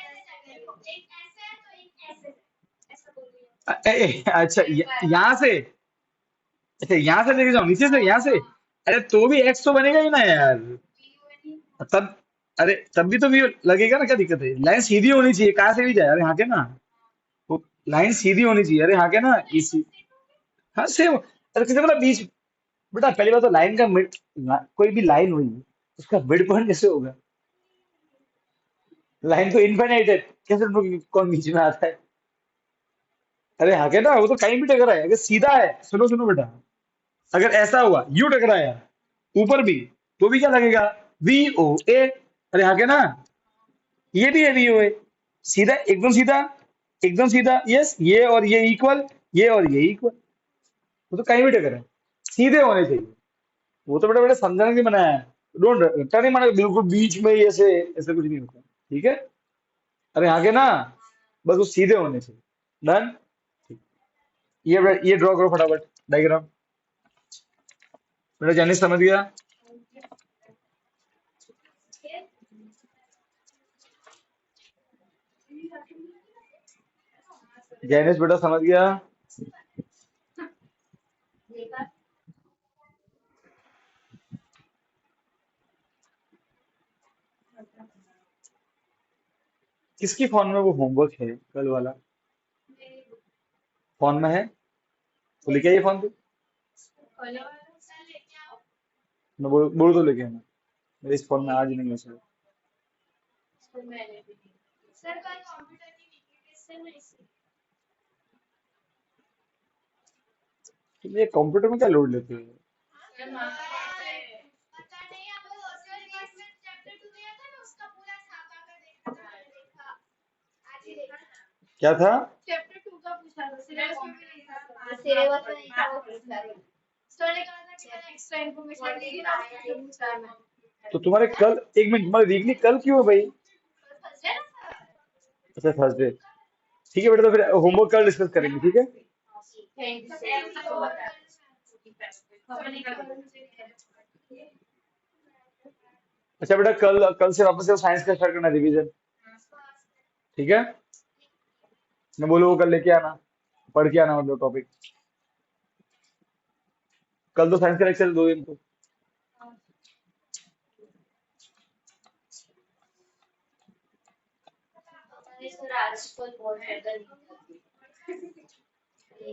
देखो एक ऐसे है तो एक ऐसे है ऐसा बोलिए अच्छा, यहाँ से, अच्छा यहाँ से लेके जाओ, नीचे से यहाँ से। अरे तो भी एक्स तो बनेगा ही ना यार। तब, अरे तब भी तो भी लगेगा ना, क्या दिक्कत है? लाइन सीधी होनी चाहिए, कहाँ से भी जाए। अरे हाँ के ना, वो लाइन सीधी होनी चाहिए। अरे हाँ के ना, इसी, हाँ सेम। अरे किसी मतलब बीच, बेटा पहली बात तो लाइन का मिड, कोई भी लाइन हुई उसका मिड पॉइंट कैसे होगा? लाइन तो इनफाइनाइट है, कैसे कौन बीच में आता है? अरे हाँ के ना, वो तो कहीं भी टकरा है। अगर सीधा है, सुनो सुनो बेटा, अगर ऐसा हुआ यू टकराया ऊपर भी, तो भी क्या लगेगा? वी ओ ए। अरे हाँ के ना, ये भी है वी ओ ए। सीधा, एकदम सीधा, एकदम सीधा, यस। ये और ये इक्वल, ये और ये इक्वल, वो तो कहीं भी टकरा है। सीधे होने चाहिए। वो तो बेटा बेटा समझाने के लिए बनाया है। डोंट, रट्टा नहीं माना बिल्कुल बीच में ही ऐसे, ऐसे कुछ नहीं होता। ठीक है। अरे आगे ना, बस वो सीधे होने चाहिए। डन। ये ड्रॉ करो फटाफट डायग्राम। बेटा जाने समझ गया? जैनिस बेटा समझ गया? किसकी फोन में वो होमवर्क है कल वाला? फोन में है तो लेके आइए फोन पे। मैं बोल तो लेके आना। मेरे इस फोन में आज नहीं है सर। सर कल कंप्यूटर की वीडियो में इसी तुम ये कंप्यूटर में क्या लोड लेते हो? सर पता नहीं आपको सोशल क्लास में चैप्टर 2 दिया था ना उसका पूरा छापा कर देखा था मैंने देखा आज ही देखा क्या था? चैप्टर 2 का पूछा था सिलेबस में भी नहीं था सिलेबस में नहीं था वो पूछा था सर ने कहा था कि मैंने एक्स्ट्रा इन्फॉर्मेशन दी ना उसको पूछा है तो तुम्हारे कल, एक मिनट, तुम्हारी वीकली कल क्यों है भाई? फर्स्ट है ना अच्छा थर्सडे। ठीक है बेटा, तो फिर होमवर्क कल डिस्कस करेंगे, ठीक है। थैंक यू अच्छा बेटा, कल कल से वापस से साइंस का स्टार्ट करना रिवीजन, ठीक है। मैं बोलूँ वो कल लेके आना, पढ़ के आना, मतलब टॉपिक। कल तो साइंस का लेक्चर 2 दिन तो। सर आजकल बहुत ज्यादा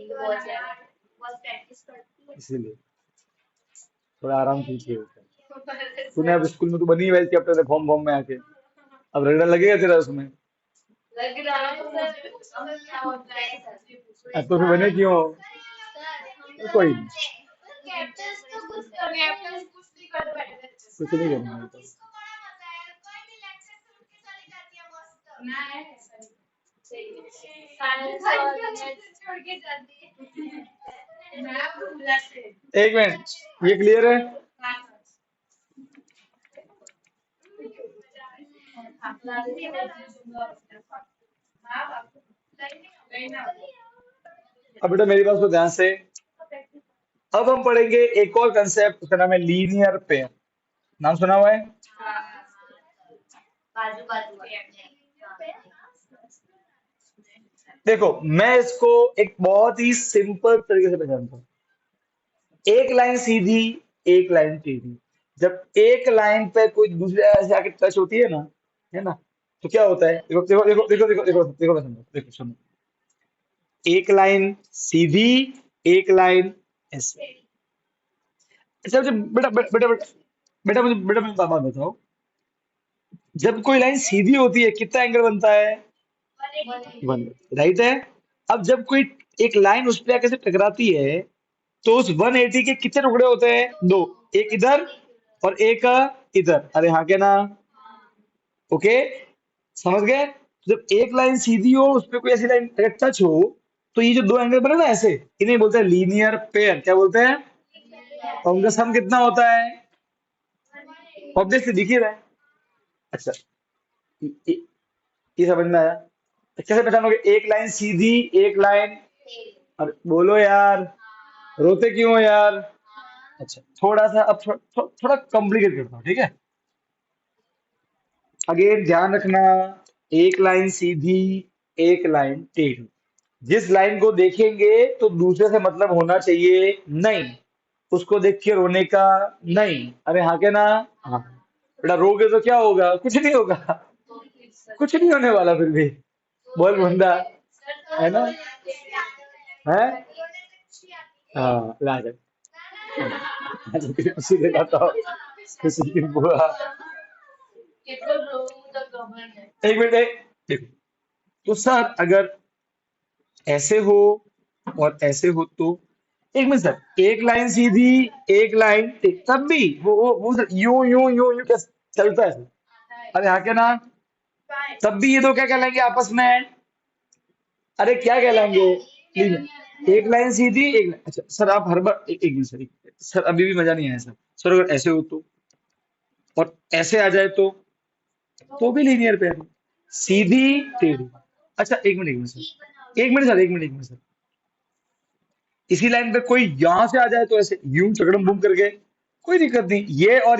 बहुत ज्यादा बहुत प्रैक्टिस करती है इसीलिए थोड़ा आराम कीजिए तूने अब स्कूल में तो बनी वैसे अपने फॉर्म फॉर्म में आके, अब रेगुलर लगेगा तेरा उसमें। लग रहा है सर अब क्या होता है अब तो फिर बने क्यों? कोई नहीं, कैप्टन तो कुछ कैप्टन कुछ नहीं कर बैठे कुछ नहीं करना है तो। इसको बड़ा मजा आया कोई भी लेक्चर से उठ के चली जाती है मस्त ना है सही है साइंस और छोड़ के जाती है मैं भूला से एक मिनट, ये क्लियर है? अब बेटा मेरी बात को ध्यान से, अब हम पढ़ेंगे एक और कंसेप्ट, उसका नाम है लीनियर पेयर। नाम सुना हुआ है? बाजू बाजू देखो मैं इसको एक बहुत ही सिंपल तरीके से पहचानता हूँ। एक लाइन सीधी, एक लाइन टेढ़ी। जब एक लाइन पे कोई दूसरे ऐसे आके टच होती है ना, तो क्या होता है? देखो देखो देखो देखो देखो देखो देखो, मैं समझो, देखो सुनो। एक लाइन सीधी, एक लाइन ऐसे। अच्छा मुझे बेटा बेटा बेटा बेटा मुझे बात बताओ। जब कोई लाइन सीधी होती है कितना एंगल बनता है? 1, राइट है। अब जब कोई एक लाइन उस पे आके से टकराती है तो उस 180 के कितने टुकड़े होते हैं? दो। एक इधर और एक इधर। अरे हाँ क्या ना? ओके, समझ गए? तो जब एक लाइन सीधी हो उस पे कोई ऐसी लाइन अगर टच हो तो ये जो दो एंगल बने ना ऐसे, इन्हें बोलते हैं लीनियर पेयर। क्या बोलते हैं? और उनका सम कितना होता है? ऑब्वियसली दिख ही रहा है। अच्छा, ये ये समझ में आया? तो कैसे पहचानोगे एक लाइन सीधी, एक लाइन? अरे बोलो यार, रोते क्यों हो यार? अच्छा, थोड़ा सा अब थोड़ा कॉम्प्लिकेट करता हूँ, ठीक है? अगेन ध्यान रखना, एक लाइन सीधी, एक लाइन टेढ़ी। जिस लाइन को देखेंगे तो दूसरे से मतलब होना चाहिए नहीं, उसको देख के रोने का नहीं। अरे हाँ क्या ना? हाँ। बेटा रोगे तो क्या होगा? कुछ नहीं होगा, कुछ नहीं होने वाला फिर भी। बोल बंदा, है ना? है। हाँ ला कर। आज फिर खुशी दिलाता हूँ, खुशी की बुआ। एक मिनट देखो, तो सर अगर ऐसे हो और ऐसे हो तो, एक मिनट सर, एक लाइन सीधी, एक लाइन तब भी वो सर यूं यूं यूं यूं कैसे चलता है सर? अरे हाँ क्या ना? तब भी ये दो क्या कहलाएंगे आपस में? अरे क्या कहलाएंगे? एक लाइन सीधी, एक लाइन। अच्छा सर आप हर बार एक मिनट सर, सर अभी भी मजा नहीं आया सर। सर अगर ऐसे हो तो, और ऐसे आ जाए तो भी लीनियर पेयर है। सीधी, टेढ़ी। अच्छा एक मिनट सर, एक मिनट सर, इसी लाइन पे कोई यहां से आ जाए तो ऐसे यूं चकड़म बुम करके, कोई दिक्कत नहीं। ये और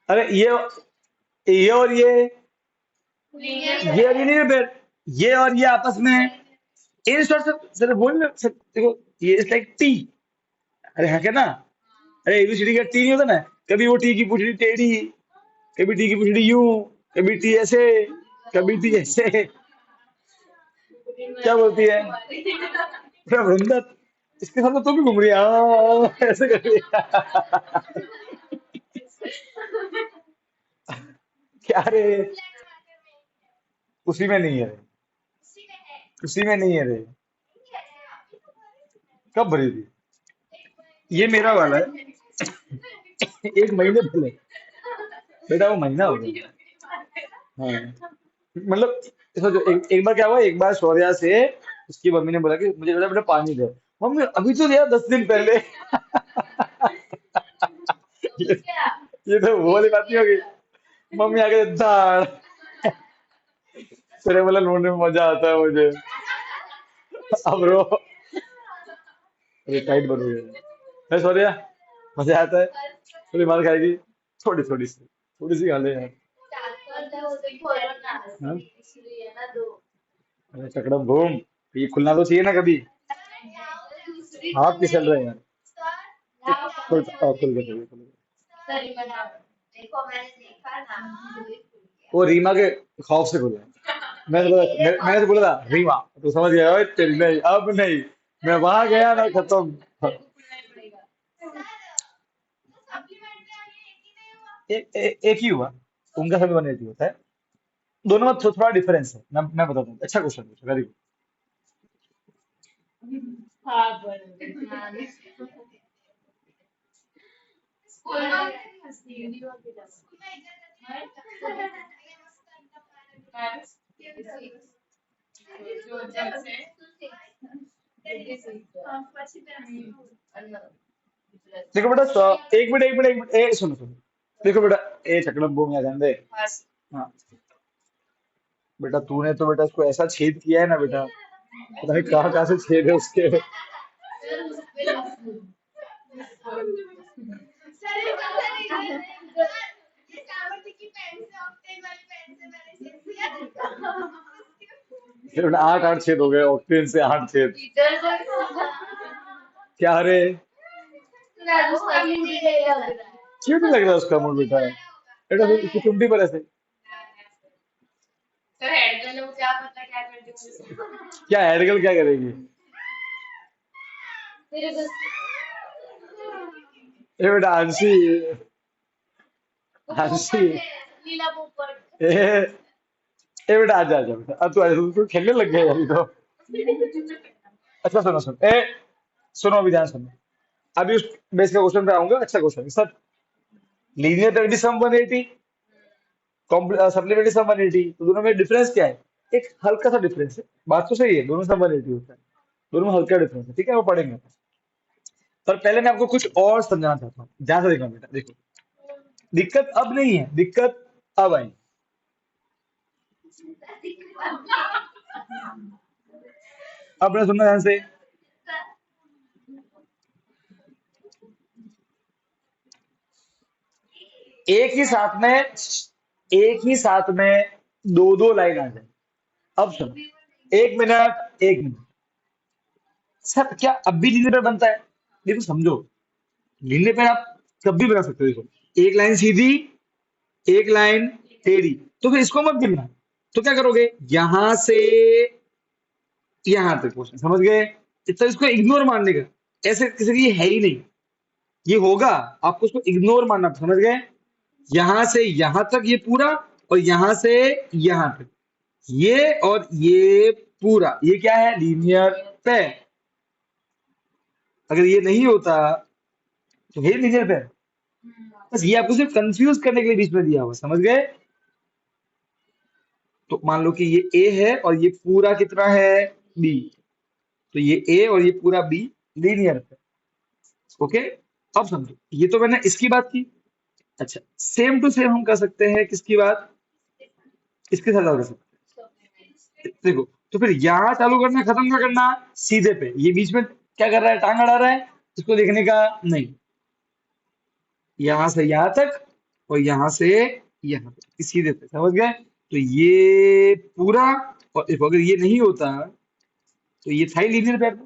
अरे ये और ये और ये नहीं है, ये और ये आपस में इन शॉर्ट सर बोल में सर देखो, ये इज लाइक टी। अरे हाँ क्या ना? अरे एबीसीडी का टी नहीं होता ना? कभी वो टी की पूछड़ी टेढ़ी, कभी टी की पूछड़ी यूं, कभी टी ऐसे, कभी टी ऐसे। क्या बोलती है? पूरा वृंदा इसके साथ तो तू भी घूम रही है, ऐसे कर रही है। क्या रे? उसी में नहीं है रे, उसी में नहीं है रे। कब भरी थी? ये मेरा वाला है। एक महीने पहले। बेटा वो महीना हो गया। हाँ, मतलब सोचो एक बार क्या हुआ, एक बार शौर्या से उसकी मम्मी ने बोला कि मुझे बेटा बेटा पानी दे। मम्मी अभी तो दिया 10 दिन पहले। ये, ये तो वो वाली बात नहीं होगी। मम्मी आके दाड़। तेरे वाला रोने में मजा आता है मुझे। अब रो। अरे टाइट बन गया है शौर्या, मजा आता है? थोड़ी मार खाएगी? थोड़ी सी खा ले यार। हाँ? अरे चकड़म घूम, ये खुलना तो चाहिए ना कभी। हाथ फिसल रहे हैं यार। खुल गए, खुल गए। वो रीमा के खौफ से खुला है। मैंने तो बोला था रीमा, तो समझ गया ओए तेरी नहीं, अब नहीं। मैं वहां गया ना खत्म। एक ही हुआ, उनका सभी 180 होता है। दोनों में थोड़ा डिफरेंस है। मैं बताता हूँ। अच्छा क्वेश्चन पूछा, वेरी गुड। देखो बेटा एक मिनट सुनो सुनो। देखो बेटा, चक्रम बूम या जान दे। हाँ, बेटा तूने तो बेटा उसको ऐसा छेद किया है ना बेटा, पता नहीं कहाँ कहाँ से छेद है उसके। फिर 8 8 छेद हो गए, ऑक्टेन से 8 छेद। टीचर से क्या रे? राजस्थानी नहीं लग रहा है। क्यों नहीं लग रहा उसका मूड बेटा? बेटा तो इसकी चुंडी पर ऐसे तो हेड कर लो, क्या पता क्या कर दूं। क्या हेडगर्ल क्या करेगी? मेरे बस ए बेटा अंशी, अंशी, लीला पोपट। ए ए बेटा आजा आजा बेटा, अब तू खेलने लग गया यार ये तो। अच्छा सुनो सुनो ए, सुनो अभी ध्यान सुनो। अभी उस बेस का क्वेश्चन पे आऊंगा, अच्छा क्वेश्चन सर। लीनियर पे भी सम 180, सप्लीमेंट्री सम 180, तो दोनों में डिफरेंस क्या है? एक हल्का सा डिफरेंस है, बात तो सही है, दोनों सम 180 होता है, दोनों में हल्का डिफरेंस है, ठीक है वो पढ़ेंगे। पर पहले मैं आपको कुछ और समझाना चाहता हूँ, ध्यान से देखना बेटा, देखो दिक्कत अब नहीं है, दिक्कत अब आई। अब मैं सुनना ध्यान से। एक ही साथ में, एक ही साथ में दो दो लाइन आ जाए। अब सुनो, 1 मिनट 1 मिनट। सर क्या अब भी लीनियर पे बनता है? देखो समझो, लीनियर पे आप कब भी बना सकते हो। देखो एक लाइन सीधी, एक लाइन टेढ़ी, तो फिर इसको मत गिनना। तो क्या करोगे, यहां से यहां तक क्वेश्चन समझ गए? इतना इसको इग्नोर मारने का, ऐसे किसी की है ही नहीं, ये होगा, आपको उसको इग्नोर मानना, समझ गए? यहां से यहां तक ये पूरा, और यहां से यहां तक ये, और ये पूरा, ये क्या है, लीनियर पेयर। अगर ये नहीं होता तो है लीनियर पेयर। बस ये आपको सिर्फ कंफ्यूज करने के लिए बीच में दिया हुआ, समझ गए? तो मान लो कि ये ए है और ये पूरा कितना है, बी, तो ये ए और ये पूरा बी लीनियर है। ओके, अब समझो, ये तो मैंने इसकी बात की। अच्छा सेम टू सेम हम कर सकते हैं किसकी बात, इसके साथ और कर सकते हैं। देखो, तो फिर यहाँ चालू करना, खत्म क्या करना, सीधे पे। ये बीच में क्या कर रहा है, टांग अड़ा रहा है, इसको देखने का नहीं। यहां से यहां तक और यहां से यहां तक सीधे पे, समझ गए? तो ये पूरा, और देखो अगर ये नहीं होता तो ये था ही लीनियर पेयर।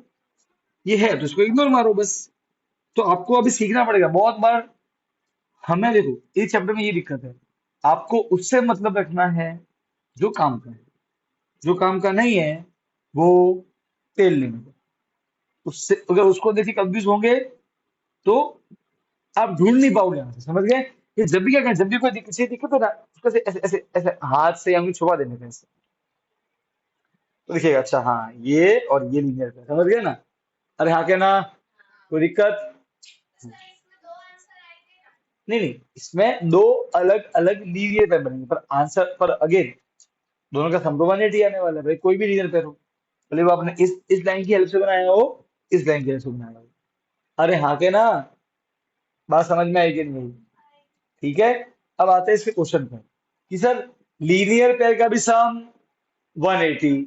ये है तो इसको इग्नोर मारो बस। तो आपको अभी सीखना पड़ेगा बहुत बार। हमें देखो इस चैप्टर में ये दिक्कत है, आपको उससे मतलब रखना है जो काम का है, जो काम का नहीं है वो तेल लेने का। उससे अगर उसको देखिए कंफ्यूज होंगे तो आप ढूंढ नहीं पाओगे यहाँ से, समझ गए? ये जब भी क्या करें, जब भी कोई चीज दिक्कत हो ना, उसको ऐसे ऐसे ऐसे हाथ से या छुपा देने का ऐसे, तो देखिएगा अच्छा हाँ ये और ये लीनियर है, समझ गए ना? अरे हाँ क्या ना, कोई दिक्कत? नहीं नहीं, इसमें दो अलग अलग लीनियर पेयर बनेंगे, पर आंसर पर अगेन दोनों का संभवनीय टी आने वाला है भाई, कोई भी लीनियर पेयर हो, भले वो आपने इस लाइन की हेल्प से बनाया हो, इस लाइन की हेल्प से बनाया हो। अरे हाँ के ना, बात समझ में आई कि नहीं आई? ठीक है, अब आते हैं इसके क्वेश्चन पे कि सर लीनियर पेयर का भी सम 180,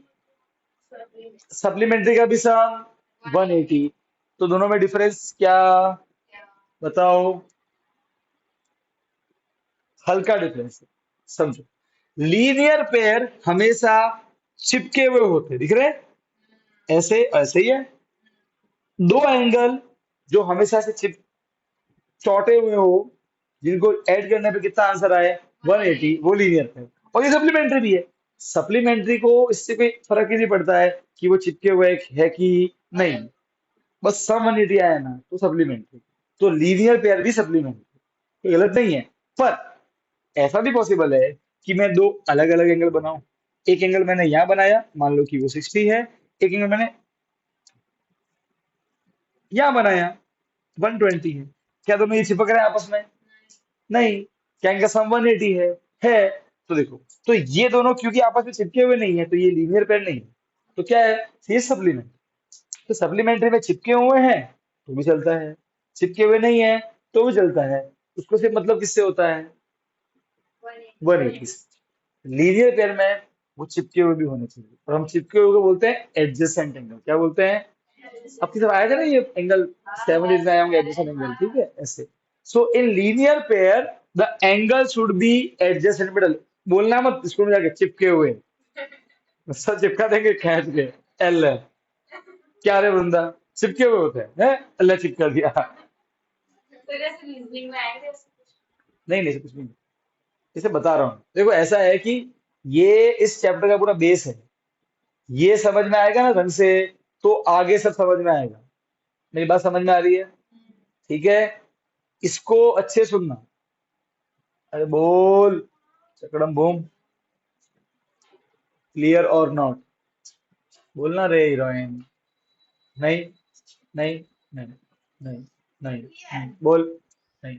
सप्लीमेंट्री का भी सम 180, तो दोनों में डिफरेंस क्या, बताओ? हल्का डिफरेंस है। समझो, लीनियर पेयर हमेशा चिपके हुए होते हैं, दिख रहे हैं? ऐसे ऐसे ही है। दो एंगल जो हमेशा से चिप चौटे हुए हो, जिनको ऐड करने पे कितना आंसर आए, 180, वो लीनियर पेयर। और ये सप्लीमेंट्री भी है। सप्लीमेंट्री को इससे कोई फर्क ही नहीं पड़ता है कि वो चिपके हुए है कि नहीं, बस सम 180 आया ना तो सप्लीमेंट्री। तो लीनियर पेयर भी सप्लीमेंट्री, कोई गलत नहीं है। पर ऐसा भी पॉसिबल है कि मैं दो अलग अलग एंगल बनाऊं। एक एंगल मैंने यहां बनाया, मान लो कि वो 60 है, एक एंगल मैंने यहां बनाया 120 है। क्या दोनों ये चिपक रहे हैं आपस में? नहीं। क्या इनका सम 180 है। तो देखो, तो ये दोनों क्योंकि आपस में चिपके हुए नहीं है तो ये लीनियर पेयर नहीं है। तो क्या है, ये सप्लीमेंट। तो सप्लीमेंट्री में चिपके हुए हैं तो भी चलता है, चिपके हुए नहीं है तो भी चलता है। उसको सिर्फ मतलब किससे होता है, 180 से। लीनियर पेयर में वो चिपके हुए भी होने चाहिए, और हम चिपके हुए को बोलते हैं एडजेसेंट एंगल। क्या बोलते हैं? आपकी तरफ आया था ना ये एंगल, 7 8 में आया होंगे एडजेसेंट एंगल, ठीक है ऐसे। So in linear pair the angle should be adjacent, middle बोलना मत इसको में जाके चिपके हुए, सब चिपका देंगे खींच के। एल है। क्या रे बंदा, चिपके हुए होते हैं, अल्लाह चिपका दिया। तो जैसे रीजनिंग में आएंगे नहीं नहीं, कुछ नहीं। इसे बता रहा हूँ, देखो ऐसा है कि ये इस चैप्टर का पूरा बेस है। ये समझ में आएगा ना ढंग से, तो आगे सब समझ में आएगा। मेरी बात समझ में आ रही है? ठीक है, इसको अच्छे से सुनना। अरे बोल, चकड़म बूम, क्लियर और नॉट, बोलना रे हीरोइन। नहीं नहीं नहीं नहीं नहीं, बोल। नहीं।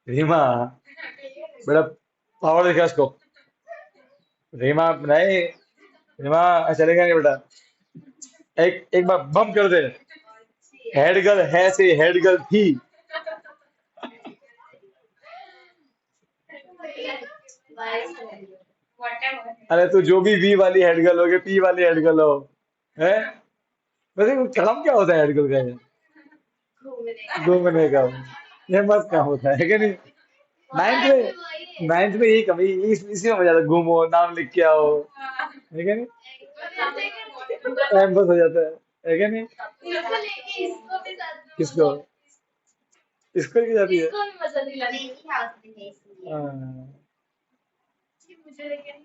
रीमा, बड़ा पावर दिखा इसको। रीमा नहीं, रीमा चलेगा नहीं बेटा। एक एक बार बम कर दे। हेड गर्ल है से हेड गर्ल थी। अरे तू जो भी वी वाली हेड गर्ल हो, पी वाली हेड गर्ल हो, है। वैसे वो काम क्या होता है हेड गर्ल का ये? घूमने का। ये मस्त काम होता है कि नहीं? नाइन्थ में यही कमी, इसी में मजा आता है, घूमो नाम लिख के आओ, है कि नहीं? टाइम पास हो जाता है कि नहीं? इसको लेके इसको भी साथ में किसको? इसको की जाती है। इसको भी मजा नहीं लगी। हाँ, मुझे लेके नहीं।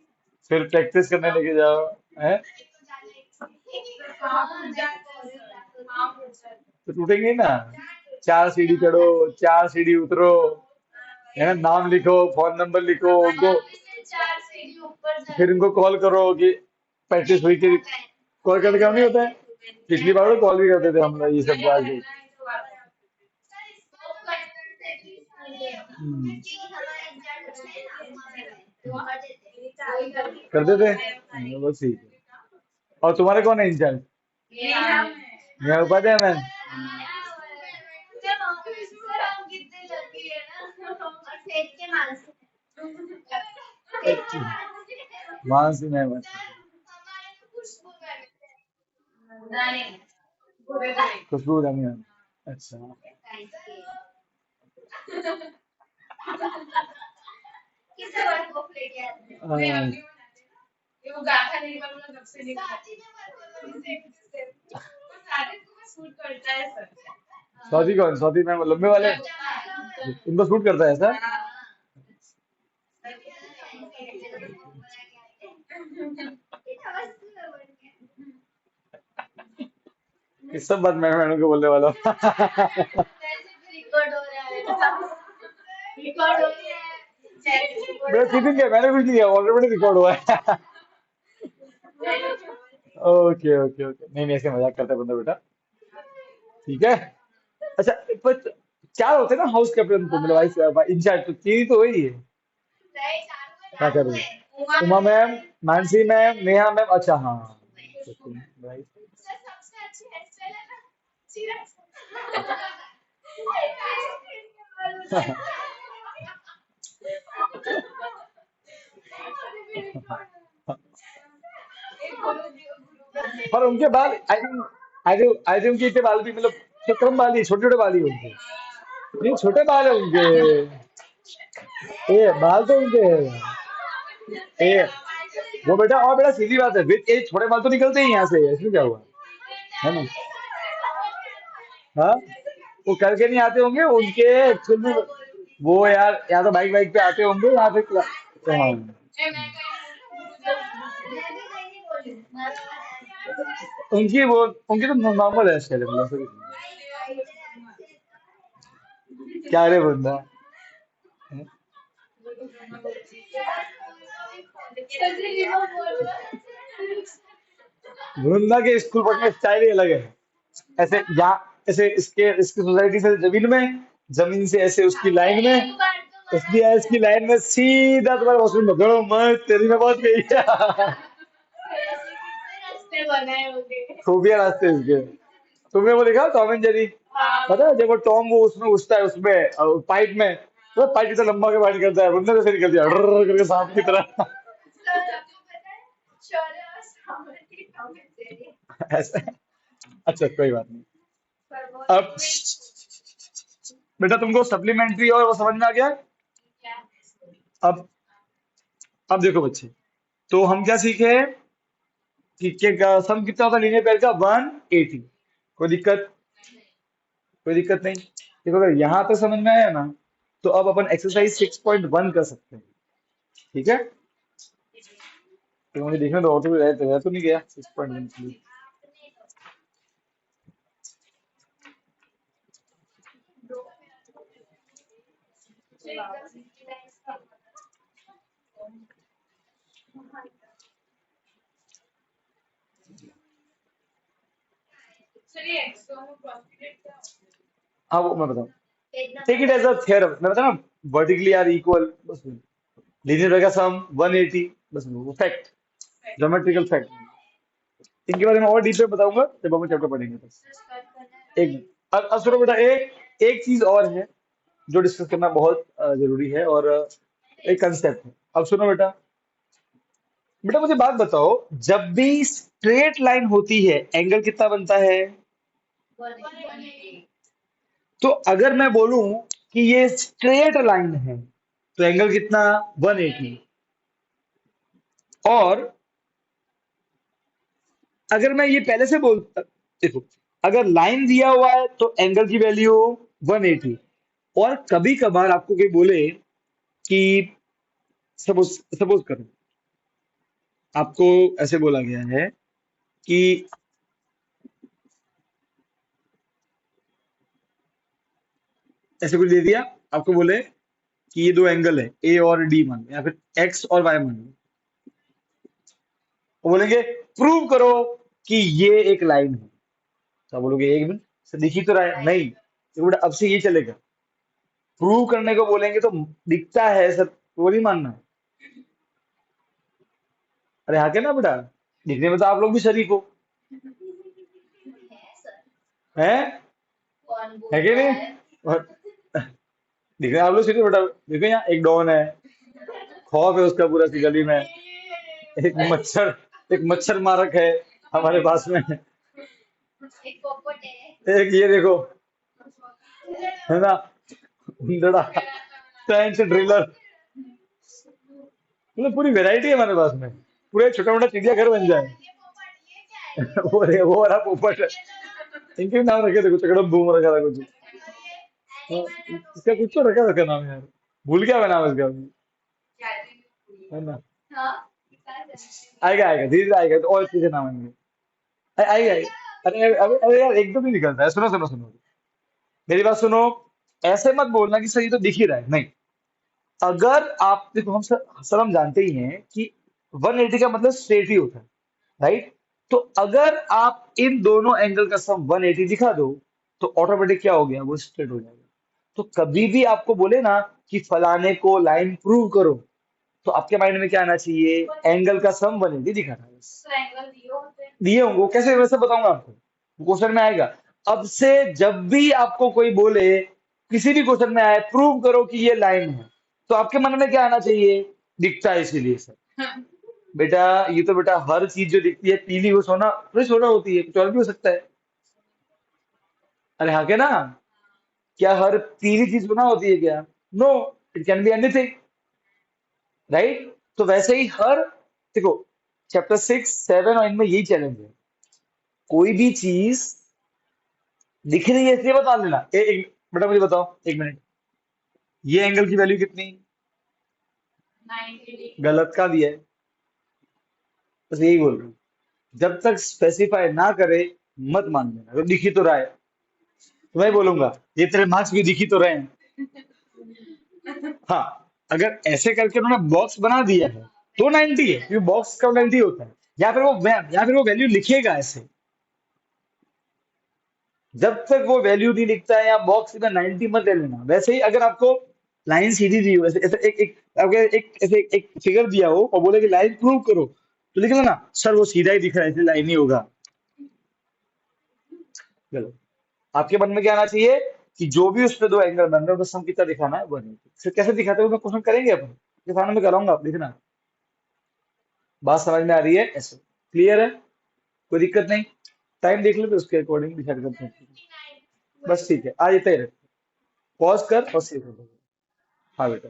फिर प्रैक्टिस करने लेके जाओ, है। तो टूटेंगे ही ना। 4 सीढ़ी चढ़ो, 4 सीढ़ी उतरो, है ना, नाम लिखो, फोन नंबर लिखो उनको, चार सीढ़ी ऊपर जाए। फिर उनको कॉल करो कि प्रैक्टिस हुई कि। कॉल करके काम नहीं होता है। पिछली बार तो कॉल भी करते थे हम लोग ये सब आगे। हम्म, करते थे। बस ठीक है। और तुम्हारे कौन है इंचार्ज? मैं उपाध्याय मैम। अच्छा, मानसी मैम, अच्छा। खुशबू रानी मैम, अच्छा। किससे बात को लेके आते हैं? हाँ, ये वो गाथा नहीं मालूम जब से नहीं साथी में बात बोलो सेम वो सारे को सूट करता है सर। स्वाति कौन? स्वाति मैम लंबे वाले, उनको सूट करता है ऐसा? इस सब बात मैं मैडम को बोलने वाला हूँ। रिकॉर्ड हो रहा है रिकॉर्ड हो रहा है मेरा चीटिंग क्या, मैंने कुछ नहीं किया, ऑलरेडी रिकॉर्ड हुआ है। ओके ओके ओके, नहीं नहीं, ऐसे मजाक करता है बंदा बेटा। ठीक है। अच्छा, पर 4 होते हैं ना हाउस कैप्टन को, मतलब वाइस इंचार्ज, तो 3 तो वही है। क्या कर रही है? Uma ma'am, Mansi ma'am, Neha ma'am, अच्छा हाँ। तो तुम right। सबसे अच्छी हेयर स्टाइल है ना सीरज पर उनके बाल आई थिंक उनके इतने बाल भी, मतलब कम बाल ही, छोटे छोटे बाल ही उनके। नहीं, छोटे बाल है उनके। ए बाल तो उनके ए, वो बेटा, और बेटा सीधी बात है, विद एज छोटे बाल तो निकलते ही यहाँ से, इसमें क्या हुआ, है ना? हाँ, वो करके नहीं आते होंगे उनके एक्चुअल में। वो यार, या तो बाइक बाइक पे आते होंगे या फिर हाँ। उनकी वो, उनकी तो नॉर्मल है स्टाइल, मतलब ऐसा कुछ नहीं। क्या रे बंदा, वृंदा के स्कूल पढ़ने स्टाइल ही अलग है। ऐसे यहाँ, ऐसे इसके इसकी सोसाइटी से जमीन में, जमीन से ऐसे उसकी लाइन में, उसकी इसकी लाइन में सीधा तुम्हारे वॉशरूम में गड़ो मत, तेरी में बहुत गई। रास्ते बनाए होंगे खूबिया रास्ते इसके। तुमने वो देखा टॉम एंड जेरी? पता है जब वो टॉम वो उसमें घुसता है उसमें पाइप में, तो पाइप इतना लंबा के बाहर निकलता है, बंदर से निकल दिया करके सांप की तरह। ऐसा। अच्छा कोई बात नहीं। अब बेटा तुमको सप्लीमेंट्री और वो समझ में आ गया? अब अब देखो बच्चे, तो हम क्या सीखे कि सम कितना होता है लीनियर पेयर का? 180। कोई दिक्कत? कोई दिक्कत नहीं। देखो अगर यहाँ पे समझ में आया ना, तो अब अपन एक्सरसाइज 6.1 कर सकते हैं। ठीक है, तो मुझे देखना तो, ऑटो रह तो नहीं गया 6.1 के लिए। हाँ वो मैं बताऊँ, take it as a theorem, मैं बता रहा हूँ वर्टिकली आर इक्वल, बस लीनियर का सम 180, बस वो फैक्ट, ज्योमेट्रिकल फैक्ट। इनके बारे में और डीप में बताऊंगा जब हम चैप्टर पढ़ेंगे। बस एक मिनट, अब सुनो बेटा, एक एक चीज और है जो डिस्कस करना बहुत जरूरी है, और एक कंसेप्ट है। अब सुनो बेटा, बेटा मुझे बात बताओ, जब भी स्ट्रेट लाइन होती है एंगल कितना बनता है? तो अगर मैं बोलूं कि ये स्ट्रेट लाइन है तो एंगल कितना? 180। और अगर मैं ये पहले से बोल, देखो अगर लाइन दिया हुआ है तो एंगल की वैल्यू 180। और कभी कभार आपको कोई बोले कि सपोज सपोज करो, आपको ऐसे बोला गया है कि ऐसे कुछ दे दिया, आपको बोले कि ये दो एंगल है ए और डी मान लो, या फिर एक्स और वाई मान लो। वो बोलेंगे प्रूव करो कि ये एक लाइन है। तो आप बोलोगे एक मिनट से दिख ही तो रहा है, नहीं तो बेटा अब से ये चलेगा। प्रूव करने को बोलेंगे तो दिखता है सर, वो नहीं मानना है। अरे हाँ क्या ना बेटा, दिखने में तो आप लोग भी शरीफ हो, हैं? है कि नहीं? और दिखने आप लोग शरीफ, बेटा देखो यहाँ एक डॉन है, खौफ है उसका पूरा सी गली में, एक मच्छर मारक है हमारे पास में, एक ये देखो, है ना, उंदड़ा, टैंक से ड्रिलर, मतलब पूरी वैरायटी है हमारे पास में, पूरे छोटा मोटा चिड़िया घर बन जाए। वो रहा पोपट, इनके भी नाम रखे थे कुछ, चकड़म बूम रखा था कुछ। हाँ, इसका कुछ तो रखा रखा नाम यार, भूल गया मैं नाम इसका, है ना? आएगा आएगा धीरे धीरे आएगा, तो और चीजें नाम आएंगे, आएगा आएगा। अरे अरे अरे यार एकदम ही निकलता है, सुनो सुनो सुनो, मेरी बात सुनो। ऐसे मत बोलना कि सर ये तो दिख ही रहा है, नहीं। अगर आप देखो, सर हम जानते ही हैं कि 180 का मतलब स्ट्रेट ही होता है, राइट? तो अगर आप इन दोनों एंगल का सम 180 दिखा दो तो ऑटोमेटिक क्या हो गया, वो स्ट्रेट हो जाएगा। तो कभी भी आपको बोले ना कि फलाने को लाइन प्रूव करो, तो आपके माइंड में क्या आना चाहिए? एंगल का सम 180 दिखाना है बस। दिए होंगे वो, कैसे वैसे बताऊंगा आपको, क्वेश्चन में आएगा। अब से जब भी आपको कोई बोले, किसी भी क्वेश्चन में आए प्रूव करो कि ये लाइन है, तो आपके मन में क्या आना चाहिए? दिखता है इसीलिए सर। बेटा ये तो बेटा हर चीज जो दिखती है पीली वो सोना थोड़ी सोना होती है, कुछ और भी हो सकता है। अरे हाँ क्या ना, क्या हर पीली चीज सोना होती है क्या? No, it can be anything, right? तो वैसे ही हर, देखो चैप्टर 6 7 और इनमें यही चैलेंज है, कोई भी चीज दिख रही है इसलिए बता देना। एक बेटा मुझे बताओ एक मिनट, ये एंगल की वैल्यू कितनी? गलत का दिया है, बस यही बोल रहा हूँ। जब तक स्पेसिफाई ना करे मत मान लेना, तो दिख ही तो रहा है, तो मैं बोलूंगा ये तेरे मार्क्स भी दिख ही तो रहे हैं। हाँ, अगर ऐसे करके उन्होंने बॉक्स बना दिया है तो 90 है, क्योंकि बॉक्स का 90 होता है, या फिर वो वैल्यू लिखेगा ऐसे। जब तक वो वैल्यू नहीं लिखता है या बॉक्स में 90 मत ले लेना। वैसे ही अगर आपको लाइन सीधी दी हो, ऐसे ऐसे एक फिगर दिया हो और बोले कि लाइन प्रूव करो, तो लिख लेना सर वो सीधा ही दिख रहा है इसलिए लाइन ही होगा। चलो, आपके मन में क्या आना चाहिए कि जो भी उस पे दो एंगल बन रहे हैं उसका सम कितना दिखाना है, वन। फिर कैसे दिखाते हैं वो क्वेश्चन करेंगे अपन, के सामने में कराऊंगा, आप देखना। बात समझ में आ रही है? ऐसे क्लियर है? कोई दिक्कत नहीं? टाइम देख लो तो उसके अकॉर्डिंग डिसाइड करते हैं। बस ठीक है, आज इतना ही रखते हैं। पॉज कर और सेव कर दो। हाँ बेटा।